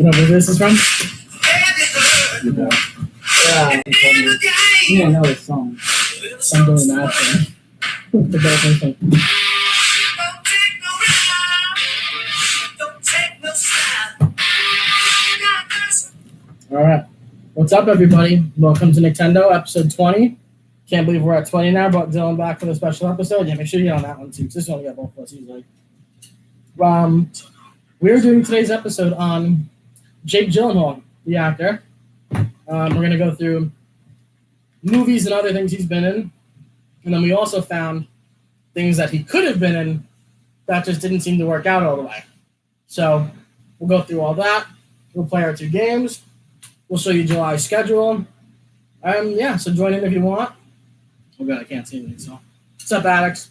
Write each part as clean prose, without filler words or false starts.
You know where this is from? Yeah, you don't know this song. I'm doing that thing. The girlfriend thing. Alright. What's up, everybody? Welcome to Nicktendo, episode 20. Can't believe we're at 20 now, but Dylan back for the special episode. Yeah, make sure you get on that one, too, because this one we got both of us usually. We're doing today's episode on Jake Gyllenhaal, the actor. We're going to go through movies and other things he's been in. And then we also found things that he could have been in that just didn't seem to work out all the way. So we'll go through all that. We'll play our two games. We'll show you July's schedule. So join in if you want. Oh, God, I can't see anything. So, what's up, Alex?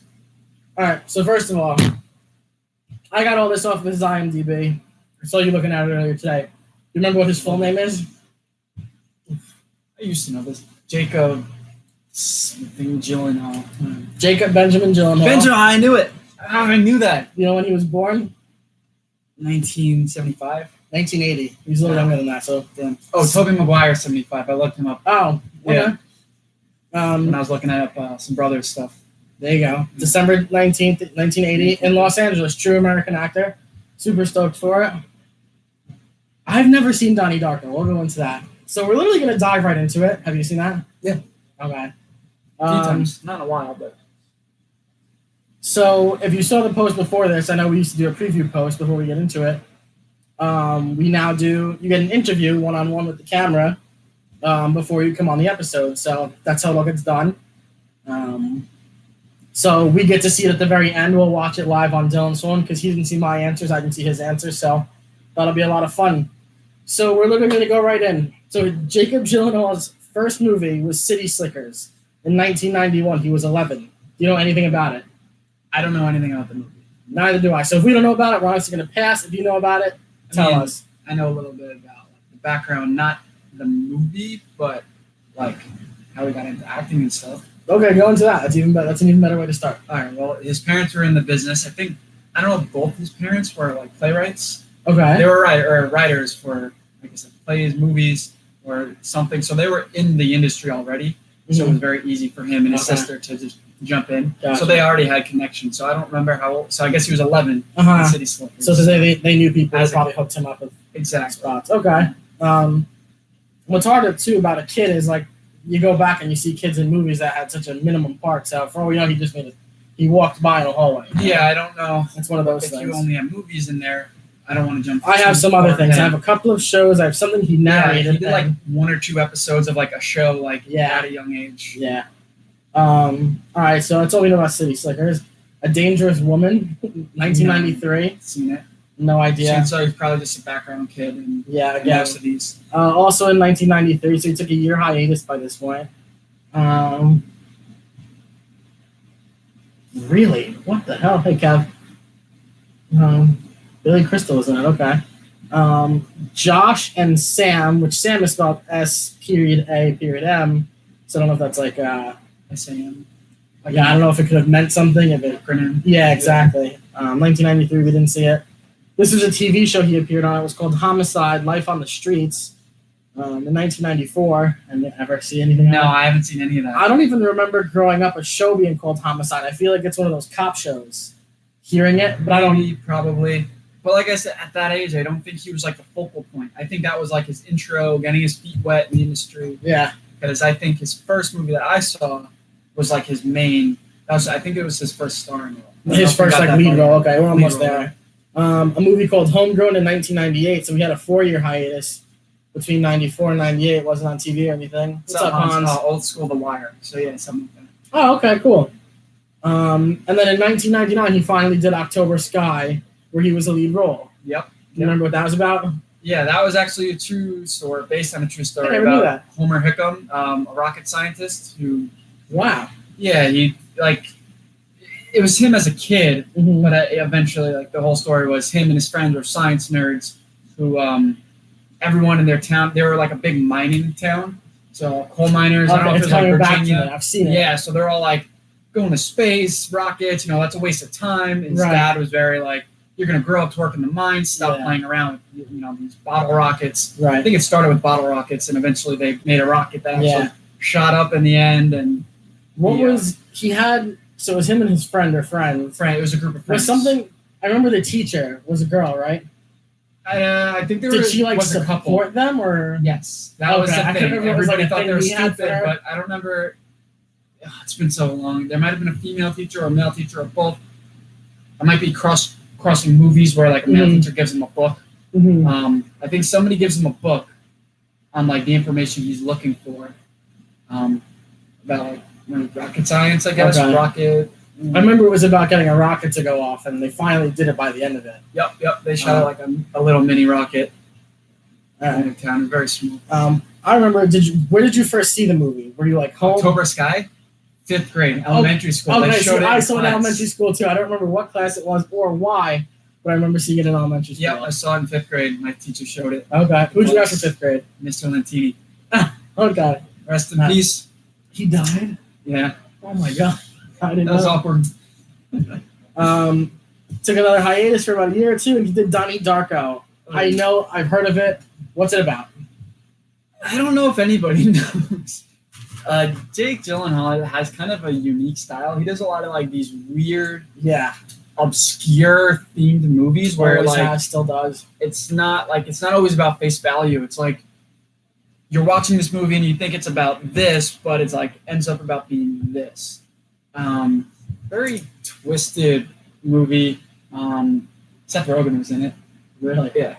All right, so first of all, I got all this off of his IMDb. I saw you looking at it earlier today. You remember what his full name is? I used to know this. Jacob Gyllenhaal. Jacob Benjamin Gyllenhaal. Benjamin, I knew it. I knew that. You know when he was born? 1975. 1980. He's a little younger than that, so. Damn. Oh, Tobey Maguire, 75. I looked him up. Oh, okay. Yeah. When I was looking up some Brothers stuff. There you go. December 19th, 1980, in Los Angeles. True American actor. Super stoked for it. I've never seen Donnie Darko. We'll go into that. So we're literally going to dive right into it. Have you seen that? Yeah. Okay. A few times. Not in a while, but. So if you saw the post before this, I know we used to do a preview post before we get into it. We now you get an interview one-on-one with the camera before you come on the episode. So that's how it all gets done. So we get to see it at the very end. We'll watch it live on Dylan's phone because he didn't see my answers. I didn't see his answers. So that'll be a lot of fun. So we're literally going to go right in. So Jacob Gyllenhaal's first movie was City Slickers in 1991. He was 11. Do you know anything about it? I don't know anything about the movie. Neither do I. So if we don't know about it, we're obviously going to pass. If you know about it, tell us. I know a little bit about the background, not the movie, but like how he got into acting and stuff. Okay, go into that. That's even better. That's an even better way to start. All right. Well, his parents were in the business. I don't know if both his parents were like playwrights. Okay. They were writers for, like I said, plays, movies, or something. So they were in the industry already. Mm-hmm. So it was very easy for him and his sister to just jump in. Gotcha. So they already had connections. So I don't remember how old. So I guess he was 11 in City Slickers. So they knew people that probably hooked him up with spots. Okay. What's harder, too, about a kid is, like, you go back and you see kids in movies that had such a minimum part. So for all we know, he walked by in a hallway. Yeah, I don't know. It's one of those if things. You only have movies in there, I don't want to jump. I have some other things. I have a couple of shows. I have something he narrated. Yeah, he did like one or two episodes of like a show like at a young age. Yeah. All right, so that's all we know about City Slickers. A Dangerous Woman, 1993. Seen it. No idea. So he's probably just a background kid. And again. Most of these. Also in 1993, so he took a year hiatus by this point. Really? What the hell? Hey, Kev. Billy Crystal was in it. Okay. Josh and Sam, which Sam is spelled S.A.M. So I don't know if that's like SAM. I don't know if it could have meant something. Yeah, exactly. 1993, we didn't see it. This was a TV show he appeared on. It was called Homicide: Life on the Streets in 1994. And ever see anything? No, I haven't seen any of that. I don't even remember growing up a show being called Homicide. I feel like it's one of those cop shows. Hearing it, but I don't. Probably. But like I said, at that age, I don't think he was like the focal point. I think that was like his intro, getting his feet wet in the industry. Yeah. Because I think his first movie that I saw was like his main. I think it was his first starring role. His first like lead role. Okay, we're almost there. A movie called Homegrown in 1998. So we had a 4-year hiatus between 94 and 98. It wasn't on TV or anything. What's up, Hans? Old school The Wire. So yeah, something like that. Oh, okay, cool. And then in 1999, he finally did October Sky, where he was a lead role. Yep. You remember what that was about? Yeah, that was actually a true story, based on a true story about that. Homer Hickam, a rocket scientist who. Wow. Yeah, it was him as a kid, but eventually, like the whole story was him and his friends were science nerds who, everyone in their town, they were like a big mining town, so coal miners. Okay, I don't know if it's it was like back Virginia. to it. I've seen it. Yeah, so they're all like going to space, rockets. That's a waste of time. And his dad was very like, you're gonna grow up to work in the mines, stop Yeah. playing around with these bottle rockets. I Right. think it started with bottle rockets, and eventually they made a rocket that actually Yeah. shot up in the end. And What Yeah. was he had? So it was him and his friend or friends. it was a group of friends. Was something? I remember the teacher was a girl, right? I think there Did she like was a couple. support them or? Yes, that was Okay, the I thing. couldn't remember if it was, like, Everybody a thought thing they were we had for stupid, her. but I don't remember. It's been so long. There might have been a female teacher or a male teacher or both. I might be crossing movies where like a male teacher gives him a book. Mm-hmm. I think somebody gives him a book on like the information he's looking for, about like rocket science, I guess. Okay. Rocket. I remember it was about getting a rocket to go off, and they finally did it by the end of it. Yep. They shot like a little mini rocket Alright. in a town, very small. I remember. Where did you first see the movie? Were you like home? October Sky, 5th grade, elementary school. They Okay, showed so it I in saw it in class. elementary school too. I don't remember what class it was or why, but I remember seeing it in elementary school. Yep, I saw it in 5th grade. My teacher showed it. Okay. Who'd you got for 5th grade? Mr. Lentini. Okay. Rest in peace. He died? Yeah, Oh my god. I didn't that was know. awkward. Took another hiatus for about a year or two, and he did Donnie Darko. I know, I've heard of it. What's it about? I don't know if anybody knows. Jake Gyllenhaal has kind of a unique style. He does a lot of like these weird, Yeah. obscure themed movies where Always like has, still does. it's not always about face value. It's like you're watching this movie and you think it's about this, but it's like ends up about being this. Very twisted movie. Seth Rogen was in it. Really? Yeah.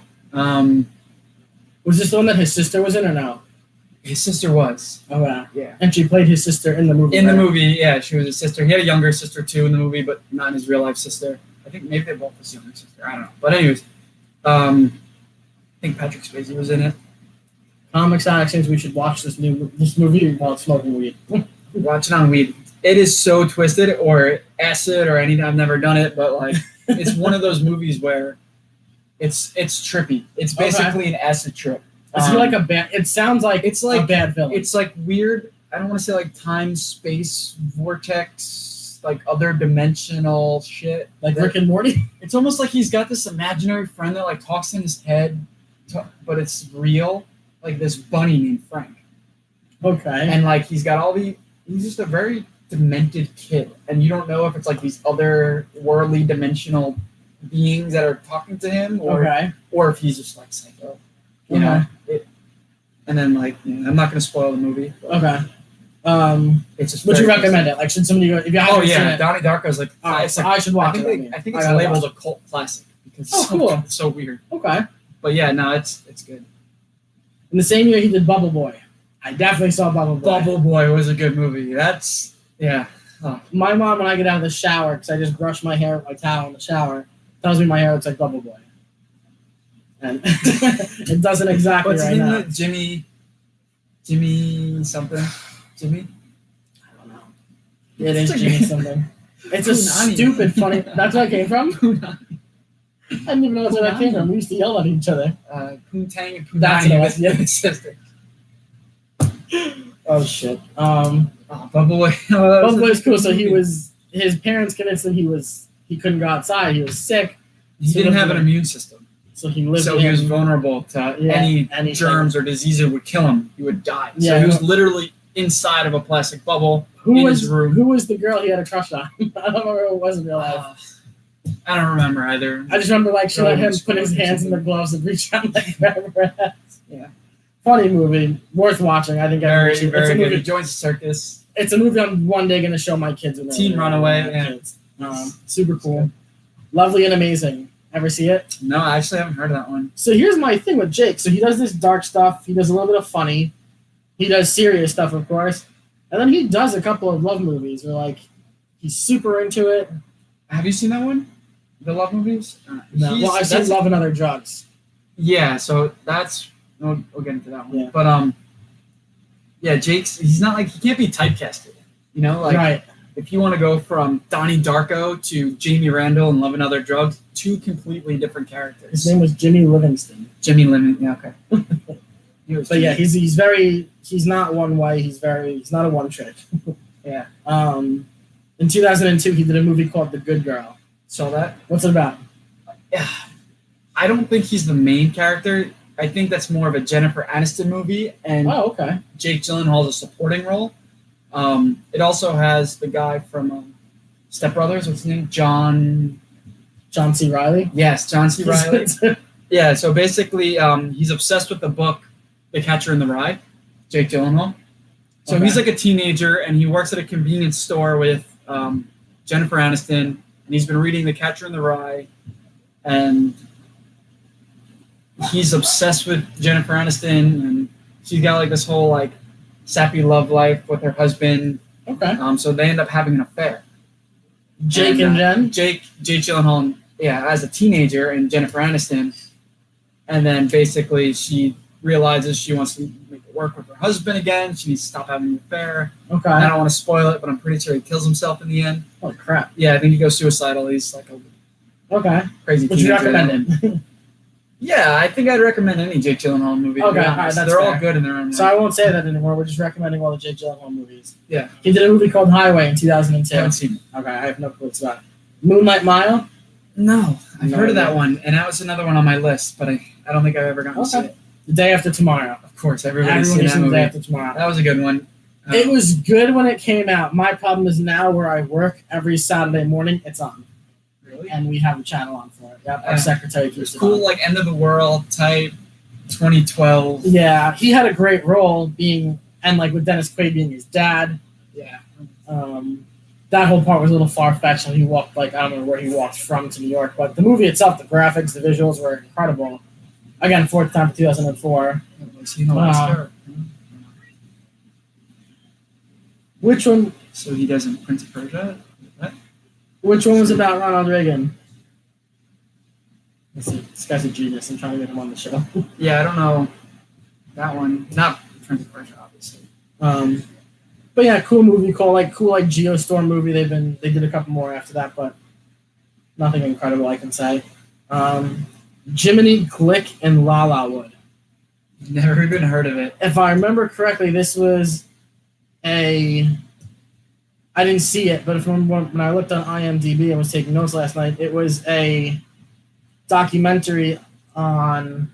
Was this the one that his sister was in or no? His sister was. Oh, wow. Yeah. And she played his sister in the movie. In the right? movie, yeah, she was his sister. He had a younger sister too in the movie, but not his real life sister. I think maybe they both his younger sister. I don't know. But anyways, I think Patrick Swayze was in it. Comics Actions, we should watch this movie while smoking weed. Watch it on weed. It is so twisted, or acid, or anything. I've never done it, but like it's one of those movies where it's trippy. It's basically an acid trip. Is he like a bad? It sounds like It's like a bad villain. It's like weird. I don't want to say like time, space, vortex, like other dimensional shit. like Rick and Morty. It's almost like he's got this imaginary friend that like talks in his head, but it's real. Like this bunny named Frank, Okay. and like he's just a very demented kid, and you don't know if it's like these other worldly dimensional beings that are talking to him, or if he's just like psycho. You know. And then like I'm not gonna spoil the movie. Okay. It's just. Would you very recommend it? Like, should somebody go? If you haven't Oh seen yeah, it, Donnie Darko is like. It's like I should watch I it. think it's labeled a cult classic because it's cool. it's so weird. Okay. But yeah, no, it's good. In the same year, he did Bubble Boy. I definitely saw Bubble Boy. Bubble Boy was a good movie. That's yeah. Oh. My mom, when I get out of the shower, because I just brush my hair with my towel in the shower, tells me my hair looks like Bubble Boy. And it doesn't exactly What's right his now. name? Jimmy something. Jimmy? I don't know. It is Jimmy something. It's a Punani. stupid, funny. That's where I came from? I didn't even know that's where that came from. We used to yell at each other. Poontang and That's Punani. what it was, Sister. Oh, shit. Bubble Boy. Bubble Boy was cool. So his parents convinced him he couldn't go outside. He was sick. He didn't have an immune system. So he lived So in, he was vulnerable to any anything. germs or disease that would kill him. He would die. So Yeah. he was literally inside of a plastic bubble in his room. Who was the girl he had a crush on? I don't remember who it was in real life. I don't remember either. I just remember like she let him put his hands in the gloves and reach out and like grab her ass. Yeah. Funny movie, worth watching. I think Very, it's very a good. movie. He joins the circus. It's a movie I'm one day going to show my kids. When they're Teen little. Runaway, My yeah. kids. Super cool, lovely and amazing. Ever see it? No, I actually haven't heard of that one. So here's my thing with Jake. So he does this dark stuff. He does a little bit of funny. He does serious stuff, of course, and then he does a couple of love movies where like he's super into it. Have you seen that one? The love movies? No. Well, I've seen Love and Other Drugs. Yeah, so that's we'll get into that one. Yeah. But yeah, he's not like he can't be typecasted. You know, like Right. if you want to go from Donnie Darko to Jamie Randall and Love and Other Drugs, two completely different characters. His name was Jimmy Livingston. Jimmy Lemon. Yeah, okay. But yeah, he's not one way. He's not a one trick. Yeah. In 2002, he did a movie called The Good Girl. Saw that. What's it about? Yeah, I don't think he's the main character. I think that's more of a Jennifer Aniston movie, and Oh, okay. Jake Gyllenhaal is a supporting role. It also has the guy from Step Brothers. What's his name? John C. Riley. Yes, John C. Riley. Yeah. So basically, he's obsessed with the book, The Catcher in the Rye. Jake Gyllenhaal. So Okay. he's like a teenager, and he works at a convenience store with Jennifer Aniston, and he's been reading The Catcher in the Rye, and he's obsessed with Jennifer Aniston, and she's got like this whole like sappy love life with her husband. Okay. So they end up having an affair. Jake and Jen. Jake Gyllenhaal, yeah, as a teenager, and Jennifer Aniston, and then basically she realizes she wants to make it work with her husband again. She needs to stop having an affair. Okay. I don't want to spoil it, but I'm pretty sure he kills himself in the end. Oh crap. Yeah, I think he goes suicidal. He's like a Okay. crazy Would you teenager. recommend it? Yeah, I think I'd recommend any Jake Gyllenhaal movie. Okay, all right, that's they're all fair. good in their own So way. I won't say that anymore. We're just recommending all the Jake Gyllenhaal movies. Yeah. He did a movie called Highway in 2002. I haven't seen it. Okay, I have no clue what's about it. Moonlight Mile. No, I've No heard of that idea. one, and that was another one on my list, but I don't think I've ever gotten to see Okay. it. The Day After Tomorrow. Of course, everybody's Everyone seen has that seen The Day movie. After Tomorrow. That was a good one. It was good when it came out. My problem is now where I work every Saturday morning, it's on. Really? And we have a channel on for it. Yep, our Yeah. secretary It was keeps it cool, on. like end of the world type, 2012. Yeah, he had a great role being, and like with Dennis Quaid being his dad. Yeah. That whole part was a little far-fetched when he walked, like, I don't know where he walked from to New York, but the movie itself, the graphics, the visuals were incredible. Again, fourth time for 2004. You know, that's Wow. fair. Which one? So he doesn't Prince of Persia? What? Which one was about Ronald Reagan? Let's see. This guy's a genius. I'm trying to get him on the show. Yeah, I don't know. That one. Not Prince of Persia, obviously. But yeah, cool movie, cool like Geostorm movie. They did a couple more after that, but nothing incredible I can say. Jiminy Glick and La La Wood. Never even heard of it. If I remember correctly, this was I didn't see it, but when I looked on IMDb and was taking notes last night, it was a documentary on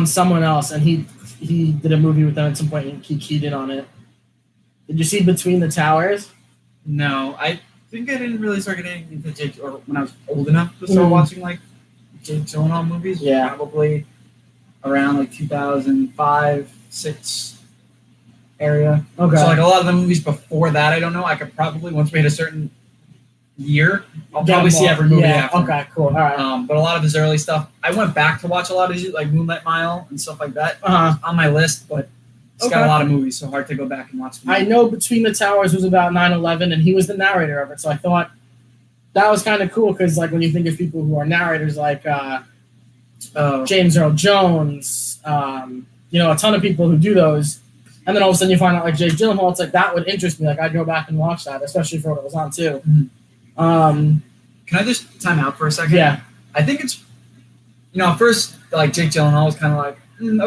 someone else, and he did a movie with them at some point, and he keyed in on it. Did you see Between the Towers? No, I think I didn't really start getting into Jake, or when I was old enough to start watching like Jake Gyllenhaal movies. Yeah. Probably around like 2005, 6 area. Okay. So like a lot of the movies before that, I don't know. I could probably, once we hit a certain year, I'll Get probably them see all. every movie Yeah, after. okay, cool. All right. But a lot of his early stuff, I went back to watch a lot of his, like Moonlight Mile and stuff like that on my list, but it's got Okay. a lot of movies, so hard to go back and watch them. I know Between the Towers was about 9/11, and he was the narrator of it, so I thought that was kind of cool because, like, when you think of people who are narrators, like James Earl Jones, a ton of people who do those, and then all of a sudden you find out like Jake Gyllenhaal, it's like that would interest me. Like I'd go back and watch that, especially for what it was on too. Can I just time out for a second? Yeah. I think it's, at first, like Jake Gyllenhaal was kind of like,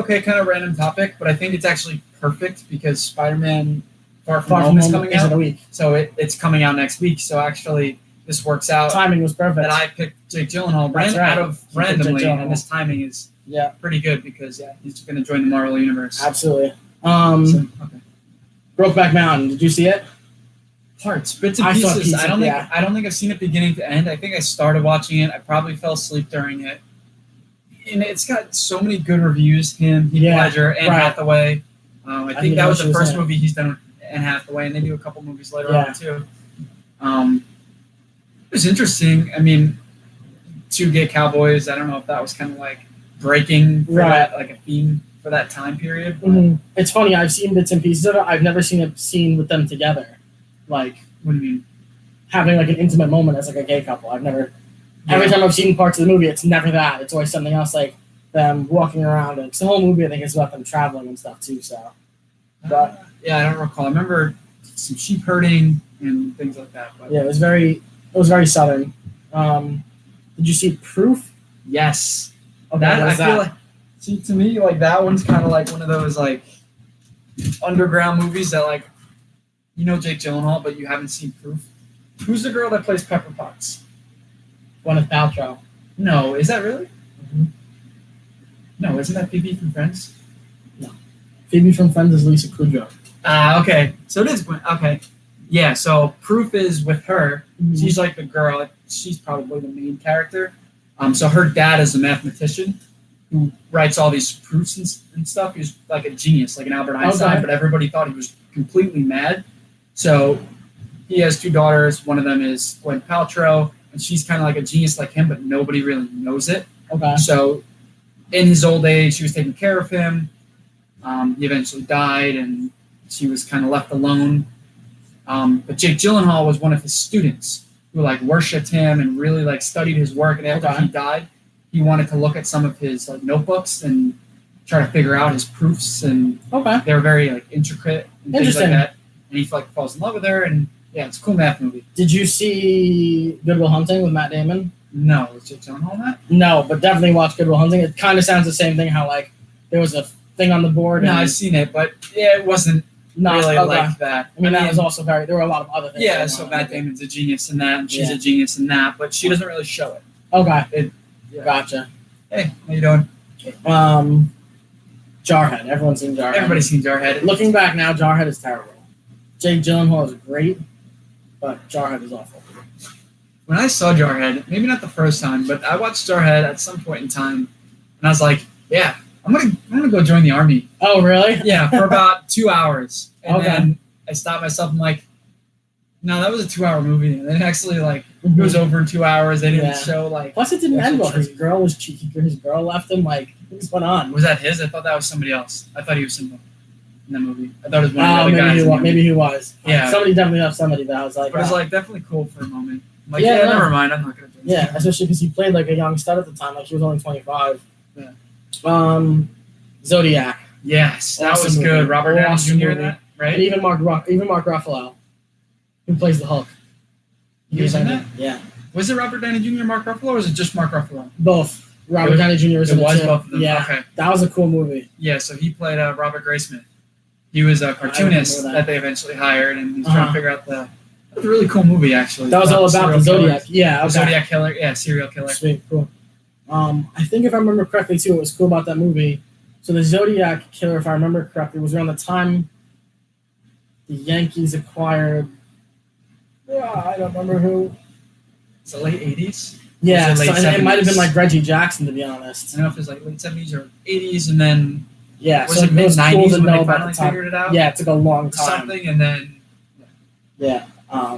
okay, kind of random topic, but I think it's actually perfect because Spider-Man Far From Home is coming is in a out. week. So it's coming out next week. So actually, this works out Timing was perfect. that I picked Jake Gyllenhaal That's right. out of You picked Jake randomly, Gyllenhaal. and this timing is Yeah, pretty good because he's going to join the Marvel Universe. absolutely. So, okay. Brokeback Mountain. Did you see it? Parts, bits and I saw pieces. pieces, I don't think yeah. I don't think I've seen it beginning to end. I think I started watching it. I probably fell asleep during it. And it's got so many good reviews. Him, Heath Yeah, Ledger, Anne right. Hathaway. I think didn't that know was she the was first in it. movie he's done with Anne Hathaway, and they do a couple movies later Yeah. on too. It was interesting. I mean, Two Gay Cowboys. I don't know if that was kind of like breaking for Right. that, like a theme for that time period. but- Mhm. It's funny. I've seen bits and pieces of it. I've never seen a scene with them together, like What do you mean? having like an intimate moment as like a gay couple. I've never. Every time I've seen parts of the movie, it's never that. It's always something else, like them walking around. And the whole movie, I think, is about them traveling and stuff too. So, but Yeah, I don't recall. I remember some sheep herding and things like that. But yeah, it was very southern. Did you see Proof? yes, Okay, that what I is feel like. See, to me, like that one's kind of like one of those like underground movies that like, Jake Gyllenhaal, but you haven't seen Proof. Who's the girl that plays Pepper Potts? Gwyneth Paltrow. No, is that really? Mhm. No, isn't that Phoebe from Friends? Phoebe from Friends is Lisa Kudrow. Okay. So it is Gwen. Okay. Yeah, so Proof is with her. Mhm. She's like the girl. She's probably the main character. So her dad is a mathematician who writes all these proofs and stuff. He's like a genius, like an Albert Einstein, Okay. but everybody thought he was completely mad. So he has two daughters. One of them is Gwen Paltrow, and she's kind of like a genius like him, but nobody really knows it. Okay. So in his old age, she was taking care of him. He eventually died, and she was kind of left alone. But Jake Gyllenhaal was one of his students who like worshipped him and really like studied his work. And after he died, he wanted to look at some of his like notebooks and try to figure out his proofs. And Okay. they were very like intricate and things like Interesting. that. And he like falls in love with her, and yeah, it's a cool math movie. Did you see Good Will Hunting with Matt Damon? No, is Jake Gyllenhaal that? No, but definitely watch Good Will Hunting. It kind of sounds the same thing. How like there was a thing on the board. No, and I've seen it, but yeah, it wasn't not really okay. like that. I mean, that was also very. There were a lot of other things. Yeah, going so on. Matt Damon's a genius in that, and she's Yeah. a genius in that, but she doesn't really show it. Okay. Yeah. Gotcha. Hey, how you doing? Jarhead. Everyone's seen Jarhead. Everybody's seen Jarhead. Looking back now, Jarhead is terrible. Jake Gyllenhaal is great, but Jarhead is awful. When I saw Jarhead, maybe not the first time, but I watched Jarhead at some point in time, and I was like, yeah, I'm gonna go join the army. Oh, really? Yeah, for about 2 hours, and Okay. then I stopped myself. I'm like, no, that was a 2 hour movie, and then actually like it was over in 2 hours. They didn't Yeah. show like. Plus, it didn't That's end well. true. His girl was cheeky. His girl left him. Like, what's going on? Was that his? I thought that was somebody else. I thought he was single in the movie. I thought it was one of the other guys. Maybe in the movie. maybe he was. Yeah. Somebody definitely left somebody, but I was like, But it was ah. like definitely cool for a moment. I'm like, Yeah, yeah, no. never mind. I'm not gonna do it. Yeah, especially because he played like a young stud at the time. Like he was only 25. Yeah. Zodiac. Yes, that Awesome was good. movie. Robert Downey Awesome Jr. in movie. that, And right? even Mark Ruffalo, who plays the Hulk. He was in that? Yeah. Was it Robert Downey Jr. and Mark Ruffalo, or was it just Mark Ruffalo? Both. Robert Downey Jr. was It in it was too. both of them. Yeah. Okay. That was a cool movie. Yeah, so he played Robert Graysmith. He was a cartoonist remember that. that they eventually hired, and he's trying Uh-huh. to figure out the. That was a really cool movie, actually. That was all about serial the killer. Zodiac. Yeah. The Okay. Zodiac killer. Yeah, serial killer. Sweet. Cool. I think if I remember correctly too, what was cool about that movie. So the Zodiac killer, if I remember correctly, was around the time the Yankees acquired. I don't remember who. It's the late 80s. Yeah, Was it late and it might have been 70s? like Reggie Jackson, to be honest. I don't know if it was like late 70s or 80s, and then Yeah, was so it mid was 90s cool to when know they about finally the time. figured it out? Yeah, it took a long Or time. something, and then Yeah, I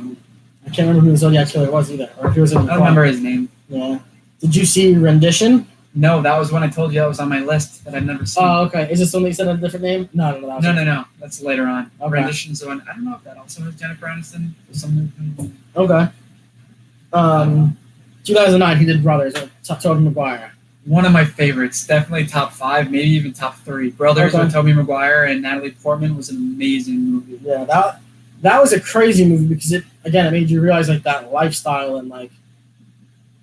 can't remember who the Zodiac killer was either, or if he was in I the don't remember his name. Yeah. Did you see Rendition? No, that was when I told you that was on my list that I've never seen. Oh, okay. Is this one that you said a different name? No. That was No. That's later on. Okay. Rendition's the one. I don't know if that also has Jennifer Aniston or something. Okay. 2009, he did Brothers with Tobey Maguire. One of my favorites, definitely top 5, maybe even top 3. Brothers Okay. with Tobey Maguire and Natalie Portman was an amazing movie. Yeah, that was a crazy movie because it made you realize like that lifestyle and like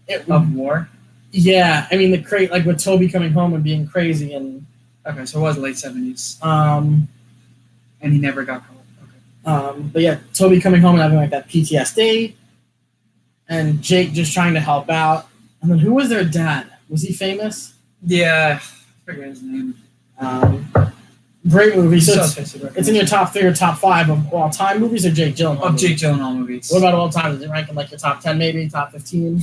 it. Of war. Yeah, I mean like with Toby coming home and being crazy and Okay, so it was late 70s, um and he never got caught. Okay. but yeah, Toby coming home and having like that PTSD, and Jake just trying to help out. And then who was their dad? Was he famous? Yeah, I forget his name. Great movie. So So it's, basic it's in your top 3 or top 5 of all time movies or Jake Gyllenhaal? Of movies? Jake Gyllenhaal movies. What about all time? Does it rank in like your top 10 maybe, top 15?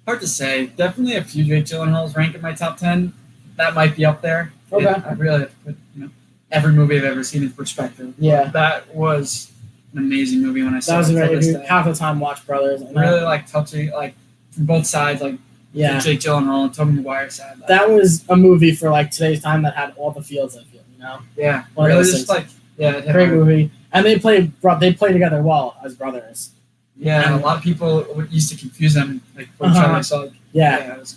Hard to say. Definitely a few Jake Gyllenhaals rank in my top 10. That might be up there. Okay. I really have to put every movie I've ever seen in perspective. Yeah. That was an amazing movie when I saw That was it. a till great this movie. day. Half the time watch Brothers. And Really like touching, like from both sides, like yeah. Jake Gyllenhaal and Tobey Maguire side. That was a movie for like today's time that had all the feels I feel, yeah, one of really those just things. like it hit Great hard. movie. And they play together well as brothers. Yeah, and a lot of people used to confuse them like for each Uh-huh. other. So Yeah. it was,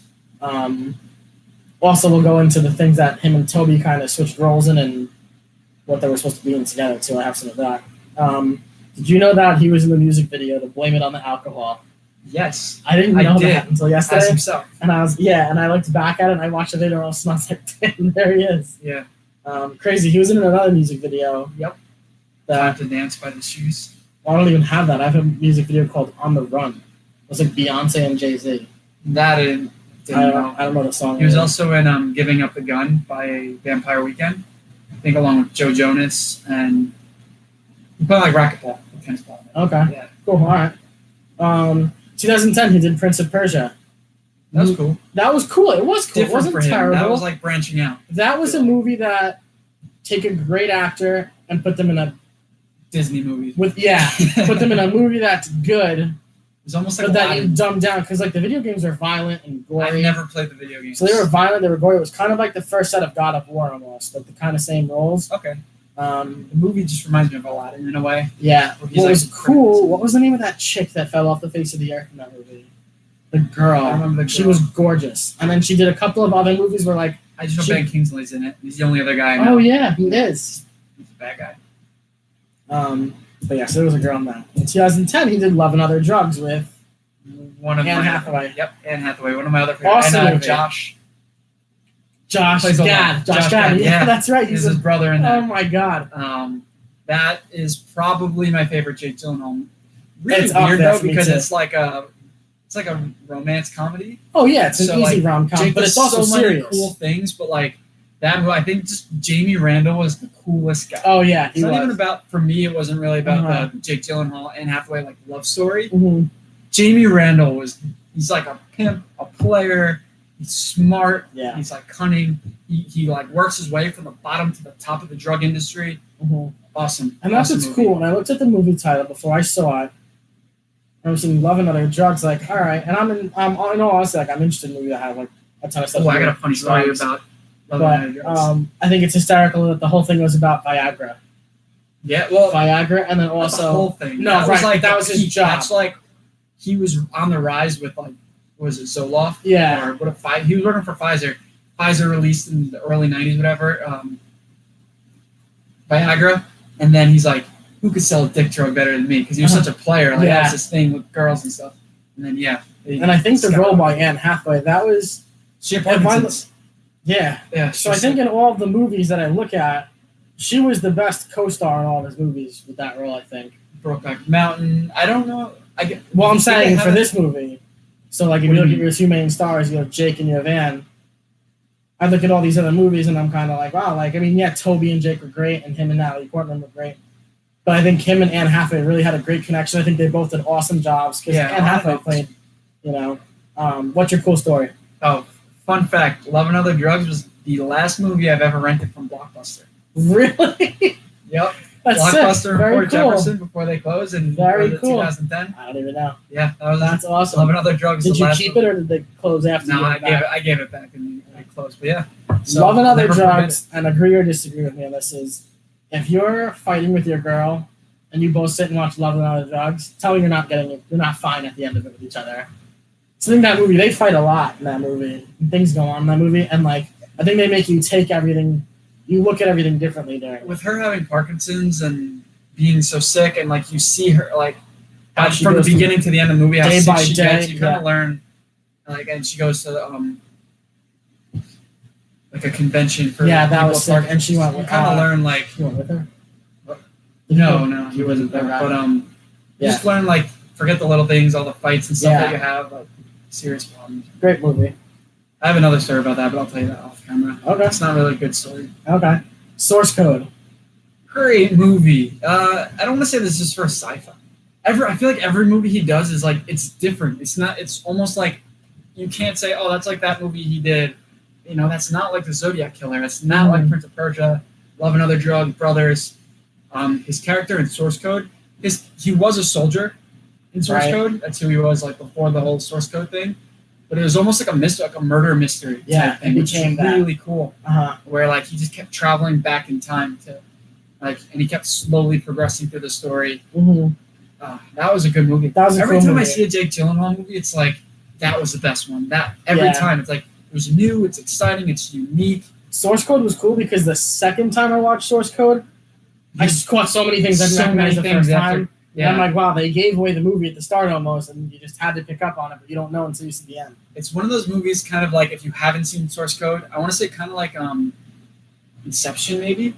Also, we'll go into the things that him and Toby kind of switched roles in and what they were supposed to be in together too. I have some of that. Did you know that he was in the music video to Blame It on the Alcohol? yes, I didn't I know did. that until as yesterday. himself. And I looked back at it and I watched the video and I was like, damn, there he is. Yeah, Crazy. He was in another music video. Yep. That Time to Dance by the Shoes. I don't even have that. I have a music video called On the Run. was like Beyonce and Jay-Z. That didn't know. I don't know the song. He was also in Giving Up the Gun by Vampire Weekend. I think along with Joe Jonas and he played like racquetball, tennis ball. Okay. Yeah. Cool. All right. 2010, he did Prince of Persia. That was cool. That was cool. It was cool. Different It wasn't for him. terrible. That was like branching out. That was a movie that take a great actor and put them in a Disney movie. put them in a movie that's good, It's almost like but that Aladdin. you dumb down because like the video games are violent and gory. I've never played the video games. So they were violent. They were gory. It was kind of like the first set of God of War almost, like the kind of same roles. Okay. The movie just reminds me of Aladdin in a way. Yeah. He's What like was cool? What was the name of that chick that fell off the face of the earth in that movie? The girl. I remember the She girl. was gorgeous. And then she did a couple of other movies where like, I just know Ben Kingsley's in it. He's the only other guy I know. oh yeah, he is. He's a bad guy. But yeah, so there was a girl in that. In 2010, he did Love and Other Drugs with One of Anne my Hathaway. Yep, Anne Hathaway. One of my other favorites. Awesome And movie. Josh. Josh Plays a lot. Gad. Josh Josh Gad. Gad, Yeah, yeah. that's right. He's He's his brother in oh that. my god. That is probably my favorite Jake Gyllenhaal. Really It's up weird there though for me because too. it's like a romance comedy. Oh yeah, it's an So, easy like, rom com, Jake but does it's also so many serious. cool things, but like that movie, I think just Jamie Randall was the coolest guy. Oh yeah, It's he not was. even about, for me, it wasn't really about Uh-huh. the Jake Gyllenhaal and Hathaway like love story. Mhm. Jamie Randall he's like a pimp, a player. He's smart. Yeah. He's like cunning. He like works his way from the bottom to the top of the drug industry. Mhm. Awesome. And that's Awesome what's movie. cool. When I looked at the movie title before I saw it, I was in Love and Other Drugs. Like, all right, and I'm all honesty, like I'm interested in movies that have like a ton of stuff. Oh, to I do got a with funny story drugs. about Love and Other But Drugs. I think it's hysterical that the whole thing was about Viagra. Yeah, well, Viagra, and then the also whole thing. No, that was right, like that the was his peak. job. That's like he was on the rise with like, what was it, Zoloft? Yeah. Or what a he was working for Pfizer. Pfizer released in the early '90s, whatever. Viagra, and then he's like, who could sell a dick drug better than me? Because he was such a player. Like that was his thing with girls and stuff. And then and I think the role by Anne Hathaway, that was she had Parkinson's. yeah. Yeah. So I think in all of the movies that I look at, she was the best co-star in all of his movies with that role. I think. Brokeback Mountain. I don't know. Well, I'm saying they for have this movie. So like, if What you do look you at your two main stars, you have Jake and you have Anne. I look at all these other movies and I'm kind of like, wow, like I mean, yeah, Toby and Jake were great, and him and Natalie Portman were great. But I think him and Anne Hathaway really had a great connection. I think they both did awesome jobs because Yeah, Anne Hathaway played, you know. What's your cool story? Oh, fun fact: Love and Other Drugs was the last movie I've ever rented from Blockbuster. Really? Yep. That's Blockbuster sick. in Very Port cool. Jefferson before they closed in Very cool. 2010. I don't even know. Yeah, that was That's Love awesome. and Other Drugs. Did the you last keep movie. it or did they close after No, you I gave it back? gave it back and they closed. But yeah, so Love and I'll Other never forget Drugs, and agree or disagree with me on this, is if you're fighting with your girl and you both sit and watch Love and Other Drugs, tell her you're not fine at the end of it with each other. So in that movie, they fight a lot in that movie. And things go on in that movie, and like I think they make you take everything, you look at everything differently during. with her having Parkinson's and being so sick, and like you see her like How she from the goes through beginning to the end of the movie, how day sick by she day, gets, you kind yeah. of learn. Like, and she goes to like a convention for Yeah, that people was with sick, and Parkinson's. she went You with- kind of learn like You went with her? no, he wasn't there, Okay. but you Yeah. just learn like forget the little things, all the fights and stuff Yeah. that you have, like serious problems. Great movie. I have another story about that, but I'll tell you that off camera. Okay. It's not really a good story. Okay. Source Code. Great movie. I don't want to say this is for sci-fi. I feel like every movie he does is like it's different. It's not. It's almost like you can't say, oh, that's like that movie he did. You know, that's not like the Zodiac Killer. It's not like Prince of Persia, Love and Other Drugs, Brothers. His character in Source Code, he was a soldier in Source Right. Code. That's who he was like before the whole Source Code thing. But it was almost like a murder mystery. Yeah, type thing, it which became is that. really cool. Uh-huh. Where like he just kept traveling back in time to, like, and he kept slowly progressing through the story. Mm-hmm. That was a good movie. That was a Every cool time I movie. see a Jake Gyllenhaal movie, it's like that was the best one. That every Yeah. time it's like it was new, it's exciting, it's unique. Source Code was cool because the second time I watched Source Code, I just caught so many things I didn't So recognize the many first things time. after- And I'm Yeah, like, wow, they gave away the movie at the start almost, and you just had to pick up on it, but you don't know until you see the end. it's one of those movies, kind of like if you haven't seen Source Code, I want to say kind of like Inception maybe,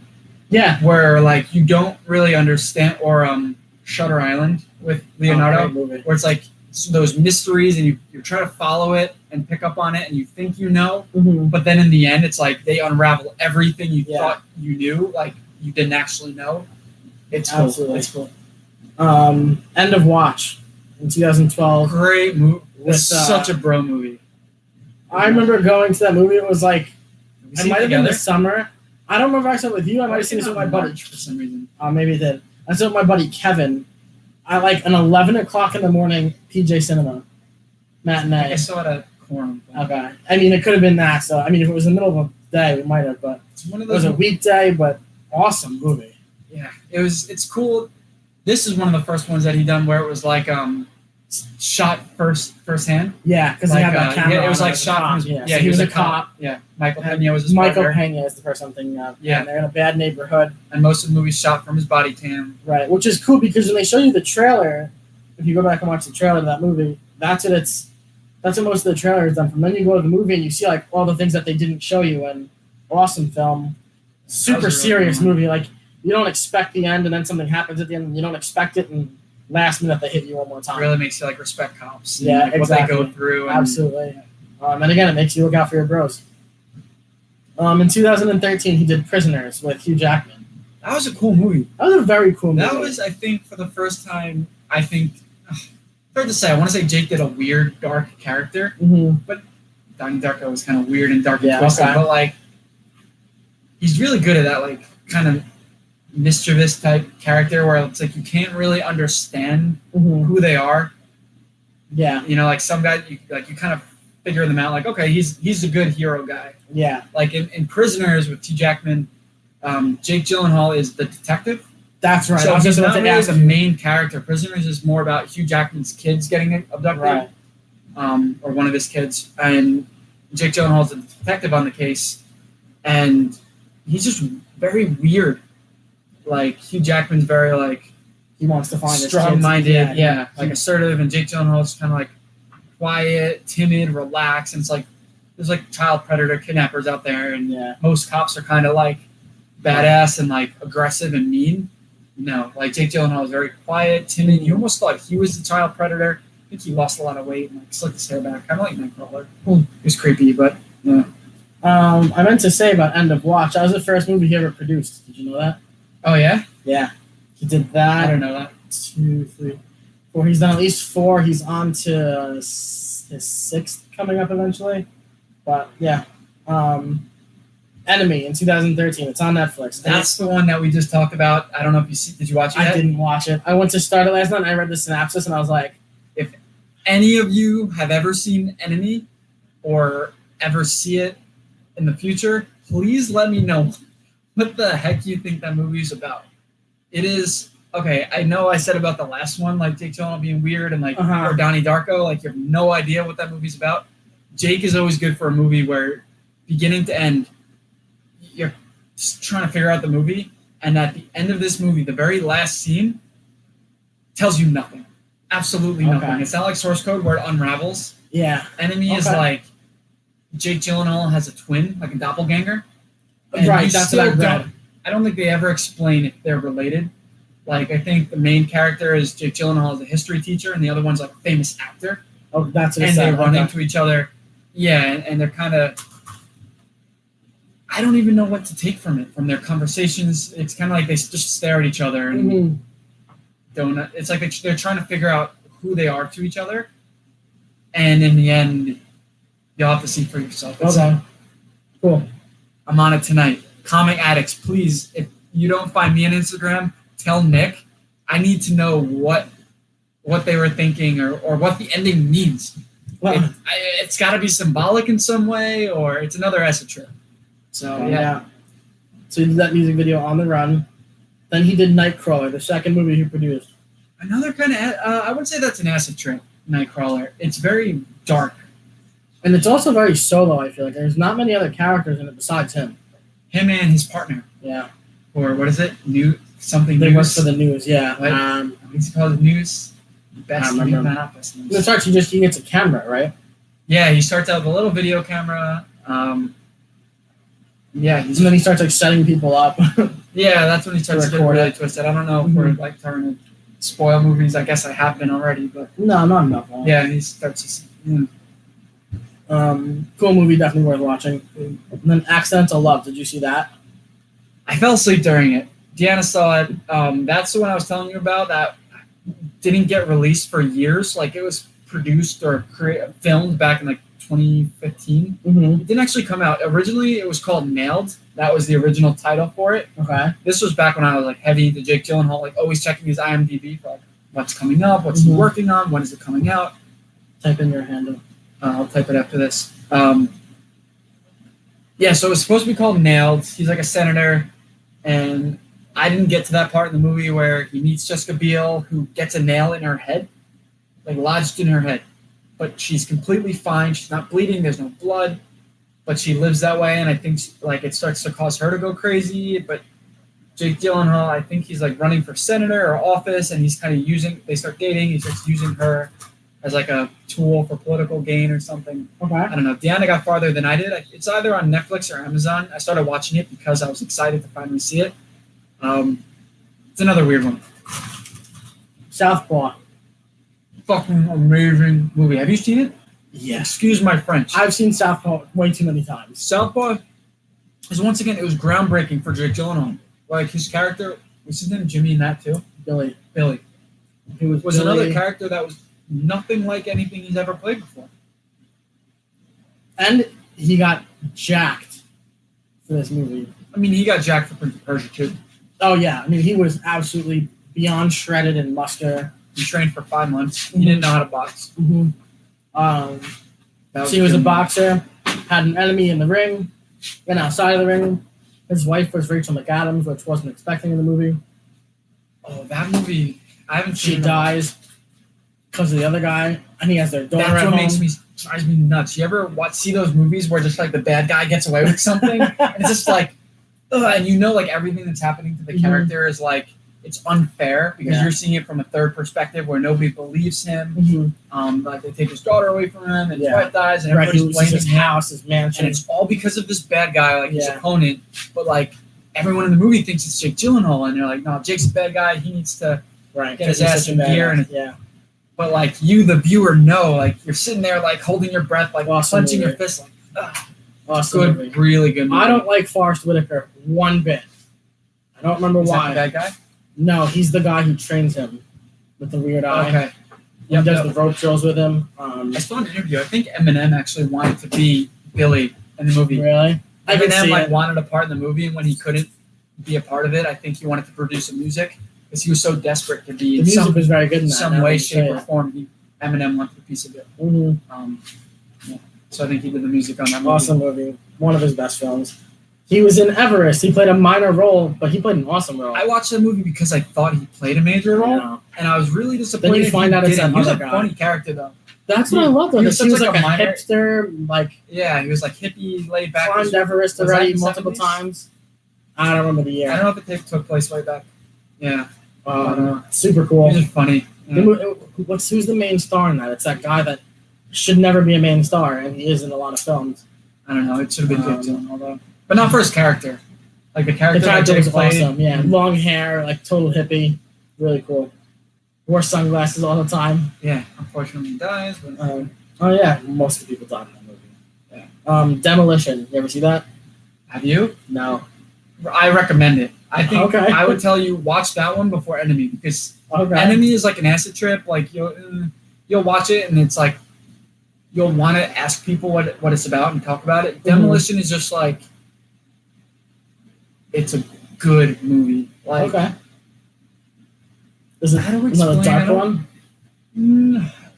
Yeah. where like you don't really understand, or Shutter Island with Leonardo, Great movie. where it's like those mysteries, and you're trying to follow it and pick up on it, and you think you know, Mm-hmm. but then in the end, it's like they unravel everything you Yeah. thought you knew, like you didn't actually know. It's cool. Absolutely. It's cool. End of Watch in 2012. Great movie. With, It's such a bro movie. I remember going to that movie. It was like, We it seen might have been together? the summer. I don't remember if I saw it with you. I might have seen it with my buddy. for some reason. Maybe it did. I saw it with my buddy Kevin. I like an 11 o'clock in the morning PJ Cinema matinee. I saw it at Quorum. Okay. I mean, it could have been that. So, I mean, if it was in the middle of a day, we might have. But It's one of it was those. a weekday, but awesome movie. Yeah, it's cool. This is one of the first ones that he done where it was like shot firsthand. Yeah, because Like, he had that camera. yeah, it was on like as a shot cop. from his, Yeah, yeah, so he was a cop. Yeah, Michael And Pena was his Michael partner. Pena is the first something. Yeah. And they're in a bad neighborhood. And most of the movies shot from his body cam. Right, which is cool because when they show you the trailer, if you go back and watch the trailer to that movie, that's what most of the trailer is done from. Then you go to the movie and you see like all the things that they didn't show you, and awesome film, super really serious good one. movie. Like you don't expect the end, and then something happens at the end, and you don't expect it, and last minute they hit you one more time. Really makes you like respect cops. And, Yeah, like, exactly. what they go through. And, Absolutely. And again, it makes you look out for your bros. In 2013, he did Prisoners with Hugh Jackman. That was a cool movie. That was a very cool movie. That was, I think, for the first time. I think hard to say. I want to say Jake did a weird, dark character. Mm-hmm. Donnie Darko was kind of weird and dark and Yeah, twisted, okay. but like he's really good at that, like kind of mischievous type character where it's like you can't really understand Mm-hmm. who they are. Yeah, You know, like some guys, you kind of figure them out. Like, okay, he's a good hero guy. yeah. Like in Prisoners with T. Jackman, Jake Gyllenhaal is the detective. That's right. I So was he's just about not to really ask the you. main character. Prisoners is more about Hugh Jackman's kids getting abducted. Right. Or one of his kids, and Jake Gyllenhaal's the detective on the case, and he's just very weird. Like Hugh Jackman's very like He wants to find his kids. strong-minded, yeah, like assertive, and Jake Gyllenhaal's kind of like quiet, timid, relaxed, and it's like there's like child predator kidnappers out there, and Yeah. most cops are kind of like badass and like aggressive and mean. No, like Jake Gyllenhaal is very quiet, timid. You almost thought he was the child predator. I think he lost a lot of weight and like slicked his hair back. Kind of like Nightcrawler. He was creepy, but yeah. I meant to say about End of Watch. That was the first movie he ever produced. Did you know that? Oh yeah, Yeah. He did I that. don't know that. 2, 3, 4. He's done at least 4. He's on to his 6th coming up eventually. But yeah. Enemy in 2013. It's on Netflix. That's the one that we just talked about. I don't know if you see. Did you watch it I yet? didn't watch it. I went to start it last night and I read the synopsis and I was like, Any of you have ever seen Enemy or ever see it in the future, please let me know what the heck you think that movie is about. It is, okay, I know I said about the last one, like Jake Gyllenhaal being weird and like, or Donnie Darko, like you have no idea what that movie's about. Jake is always good for a movie where beginning to end, you're just trying to figure out the movie, and at the end of this movie, the very last scene tells you nothing. Absolutely nothing. Okay. It's not like Source Code where it unravels. yeah. Enemy is Okay. like Jake Gyllenhaal has a twin, like a doppelganger. And Right, you that's what I still read. I don't think they ever explain if they're related. Like, I think the main character is Jake Gyllenhaal is a history teacher, and the other one's like a famous actor. Oh, that's what it And they said. run Okay. into each other. Yeah, and they're kind of... I don't even know what to take from it, from their conversations. It's kind of like they just stare at each other and Mhm. don't... It's like they're trying to figure out who they are to each other. And in the end, you'll have to see for yourself. It's Okay. Cool. I'm on it tonight. Comic addicts, please, if you don't find me on Instagram, tell Nick. I need to know what they were thinking or what the ending means. Well, It's got to be symbolic in some way, or it's another acid trip. So, yeah. So he did that music video On the Run. Then he did Nightcrawler, the second movie he produced. Another kind of, I wouldn't say that's an acid trip, Nightcrawler. It's very dark. And it's also very solo, I feel like. There's not many other characters in it besides him. Him and his partner, Yeah. or what is it? Something They work news. for the news, yeah. What? What's it called? News? Best I news, remember. not best news. In the start, he gets a camera, right? Yeah, he starts out with a little video camera. Yeah, And then he starts like setting people up. yeah, that's when he starts to get record really it. twisted. I don't know if we're Mhm. like turning spoil movies. I guess I have been already, but No, not enough. yeah, he starts. Cool movie, definitely worth watching. And then Accidental Love. Did you see that? I fell asleep during it. Deanna saw it. That's the one I was telling you about that didn't get released for years. Like it was produced or filmed back in like 2015. Mm-hmm. It didn't actually come out. Originally, it was called Nailed. That was the original title for it. Okay. This was back when I was like heavy into Jake Gyllenhaal, like always checking his IMDb for like what's coming up, what's he working on, when is it coming out. Type in your handle. I'll type it after this. Yeah, so it was supposed to be called Nailed. He's like a senator, and I didn't get to that part in the movie where he meets Jessica Biel, who gets a nail in her head, like lodged in her head. But she's completely fine. She's not bleeding. There's no blood. But she lives that way, and I think like it starts to cause her to go crazy. But Jake Gyllenhaal, I think he's like running for senator or office, and he's kind of they start dating. He starts using her as like a tool for political gain or something. Okay. I don't know. Deanna got farther than I did. It's either on Netflix or Amazon. I started watching it because I was excited to finally see it. It's another weird one. Southpaw. Fucking amazing movie. Have you seen it? Yes. Excuse my French. I've seen Southpaw way too many times. Southpaw is once again, it was groundbreaking for Jake Gyllenhaal. Like his character, was his name Jimmy in that too? Billy. He was another character that was nothing like anything he's ever played before. And he got jacked for this movie. I mean, he got jacked for Prince of Persia too. Oh yeah, I mean he was absolutely beyond shredded and muscular. He trained for 5 months. He didn't know how to box. Mm-hmm. So he was a boxer, had an enemy in the ring, and outside of the ring. His wife was Rachel McAdams, which wasn't expecting in the movie. Oh, that movie! I haven't seen. She dies because of the other guy, and he has their daughter That's at what home. drives me nuts. You ever see those movies where just like the bad guy gets away with something, and it's just like, and you know, like everything that's happening to the character is like it's unfair because you're seeing it from a third perspective where nobody believes him. Mm-hmm. Like they take his daughter away from him, and his wife dies, and everybody's blaming his house, his mansion, and it's all because of this bad guy, like his opponent. But like everyone in the movie thinks it's Jake Gyllenhaal, and they're like, "No, Jake's a bad guy. He needs to get his ass in gear." And but like you, the viewer, know, like you're sitting there, like holding your breath, like clenching your fist, like, awesome good, really good movie. I don't like Forrest Whitaker one bit. I don't remember why. Is that the bad guy? No, he's the guy who trains him with the weird eye. Okay. He does the rope drills with him. I saw an interview. I think Eminem actually wanted to be Billy in the movie. Really? Eminem wanted a part in the movie, and when he couldn't be a part of it, I think he wanted to produce the music because he was so desperate to be. The music was very good in that. Some way, shape, or form. Eminem wanted a piece of it. Mm-hmm. So I think he did the music on that movie. Awesome movie. One of his best films. He was in Everest. He played a minor role, but he played an awesome role. I watched that movie because I thought he played a major role, and I was really disappointed. Then you find out it's he was a guy. funny character, though. That's what I love, though. He was like a minor, hipster, like he was like hippie, laid back. Climbed Everest already multiple times. I don't remember the year. I don't know if it took place way back. Yeah, super cool. He's just funny. Yeah. Who's the main star in that? It's that guy that should never be a main star, and he is in a lot of films. I don't know. It should have been Jake Gyllenhaal, though, but not for his character. Like the character was awesome. Yeah, long hair, like total hippie, really cool. Wore sunglasses all the time. Yeah, unfortunately he dies. But oh yeah, most of the people died in that movie. Yeah. Demolition. You ever see that? Have you? No. I recommend it. I think Okay. I would tell you watch that one before Enemy because Enemy is like an acid trip. Like you'll watch it and it's like you'll want to ask people what it's about and talk about it. Demolition is just like it's a good movie. Like, is it another dark one?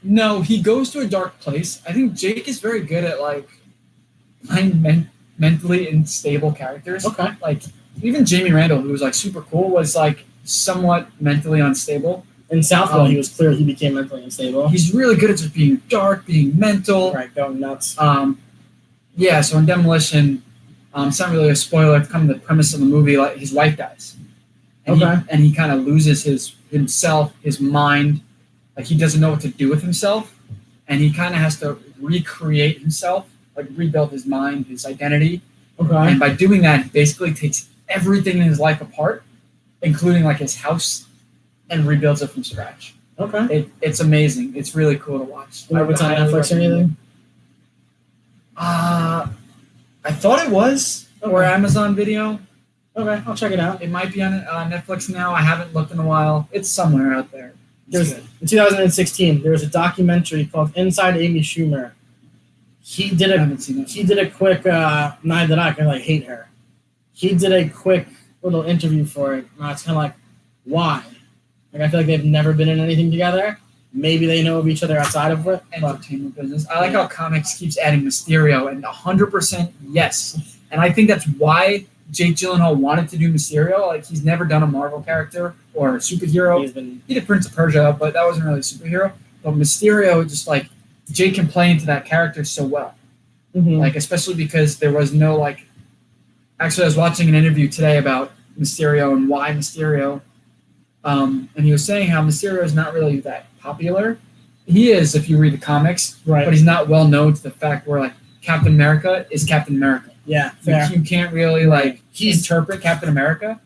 No, he goes to a dark place. I think Jake is very good at like playing mentally unstable characters. Okay. Like even Jamie Randall, who was like super cool, was like somewhat mentally unstable. In Southpaw, he was clear he became mentally unstable. He's really good at just being dark, being mental. Right, going nuts. Yeah, so in Demolition, it's not really a spoiler. It's kind of the premise of the movie. Like his wife dies, and he kind of loses himself, his mind. Like he doesn't know what to do with himself, and he kind of has to recreate himself, like rebuild his mind, his identity. And by doing that, he basically takes everything in his life apart, including like his house and rebuilds it from scratch. Okay. It's amazing. It's really cool to watch. Do you know if it's on Netflix or anything? I thought it was or Amazon Video. Okay, I'll check it out. It might be on Netflix now. I haven't looked in a while. It's somewhere out there. In 2016, there was a documentary called Inside Amy Schumer. He did I haven't seen it. He did a quick. Neither did I, because I hate her. He did a quick little interview for it. And it's kind of like, why? Like, I feel like they've never been in anything together. Maybe they know of each other outside of it. Entertainment business. I like how comics keeps adding Mysterio, and 100% yes. And I think that's why Jake Gyllenhaal wanted to do Mysterio. Like, he's never done a Marvel character or a superhero. He did Prince of Persia, but that wasn't really a superhero. But Mysterio, just like, Jake can play into that character so well. Mm-hmm. Like, especially because there was no, like... Actually, I was watching an interview today about Mysterio and why Mysterio. And he was saying how Mysterio is not really that popular. He is, if you read the comics. Right. But he's not well known to the fact where, like, Captain America is Captain America. Yeah, fair. You can't really, like, interpret Captain America.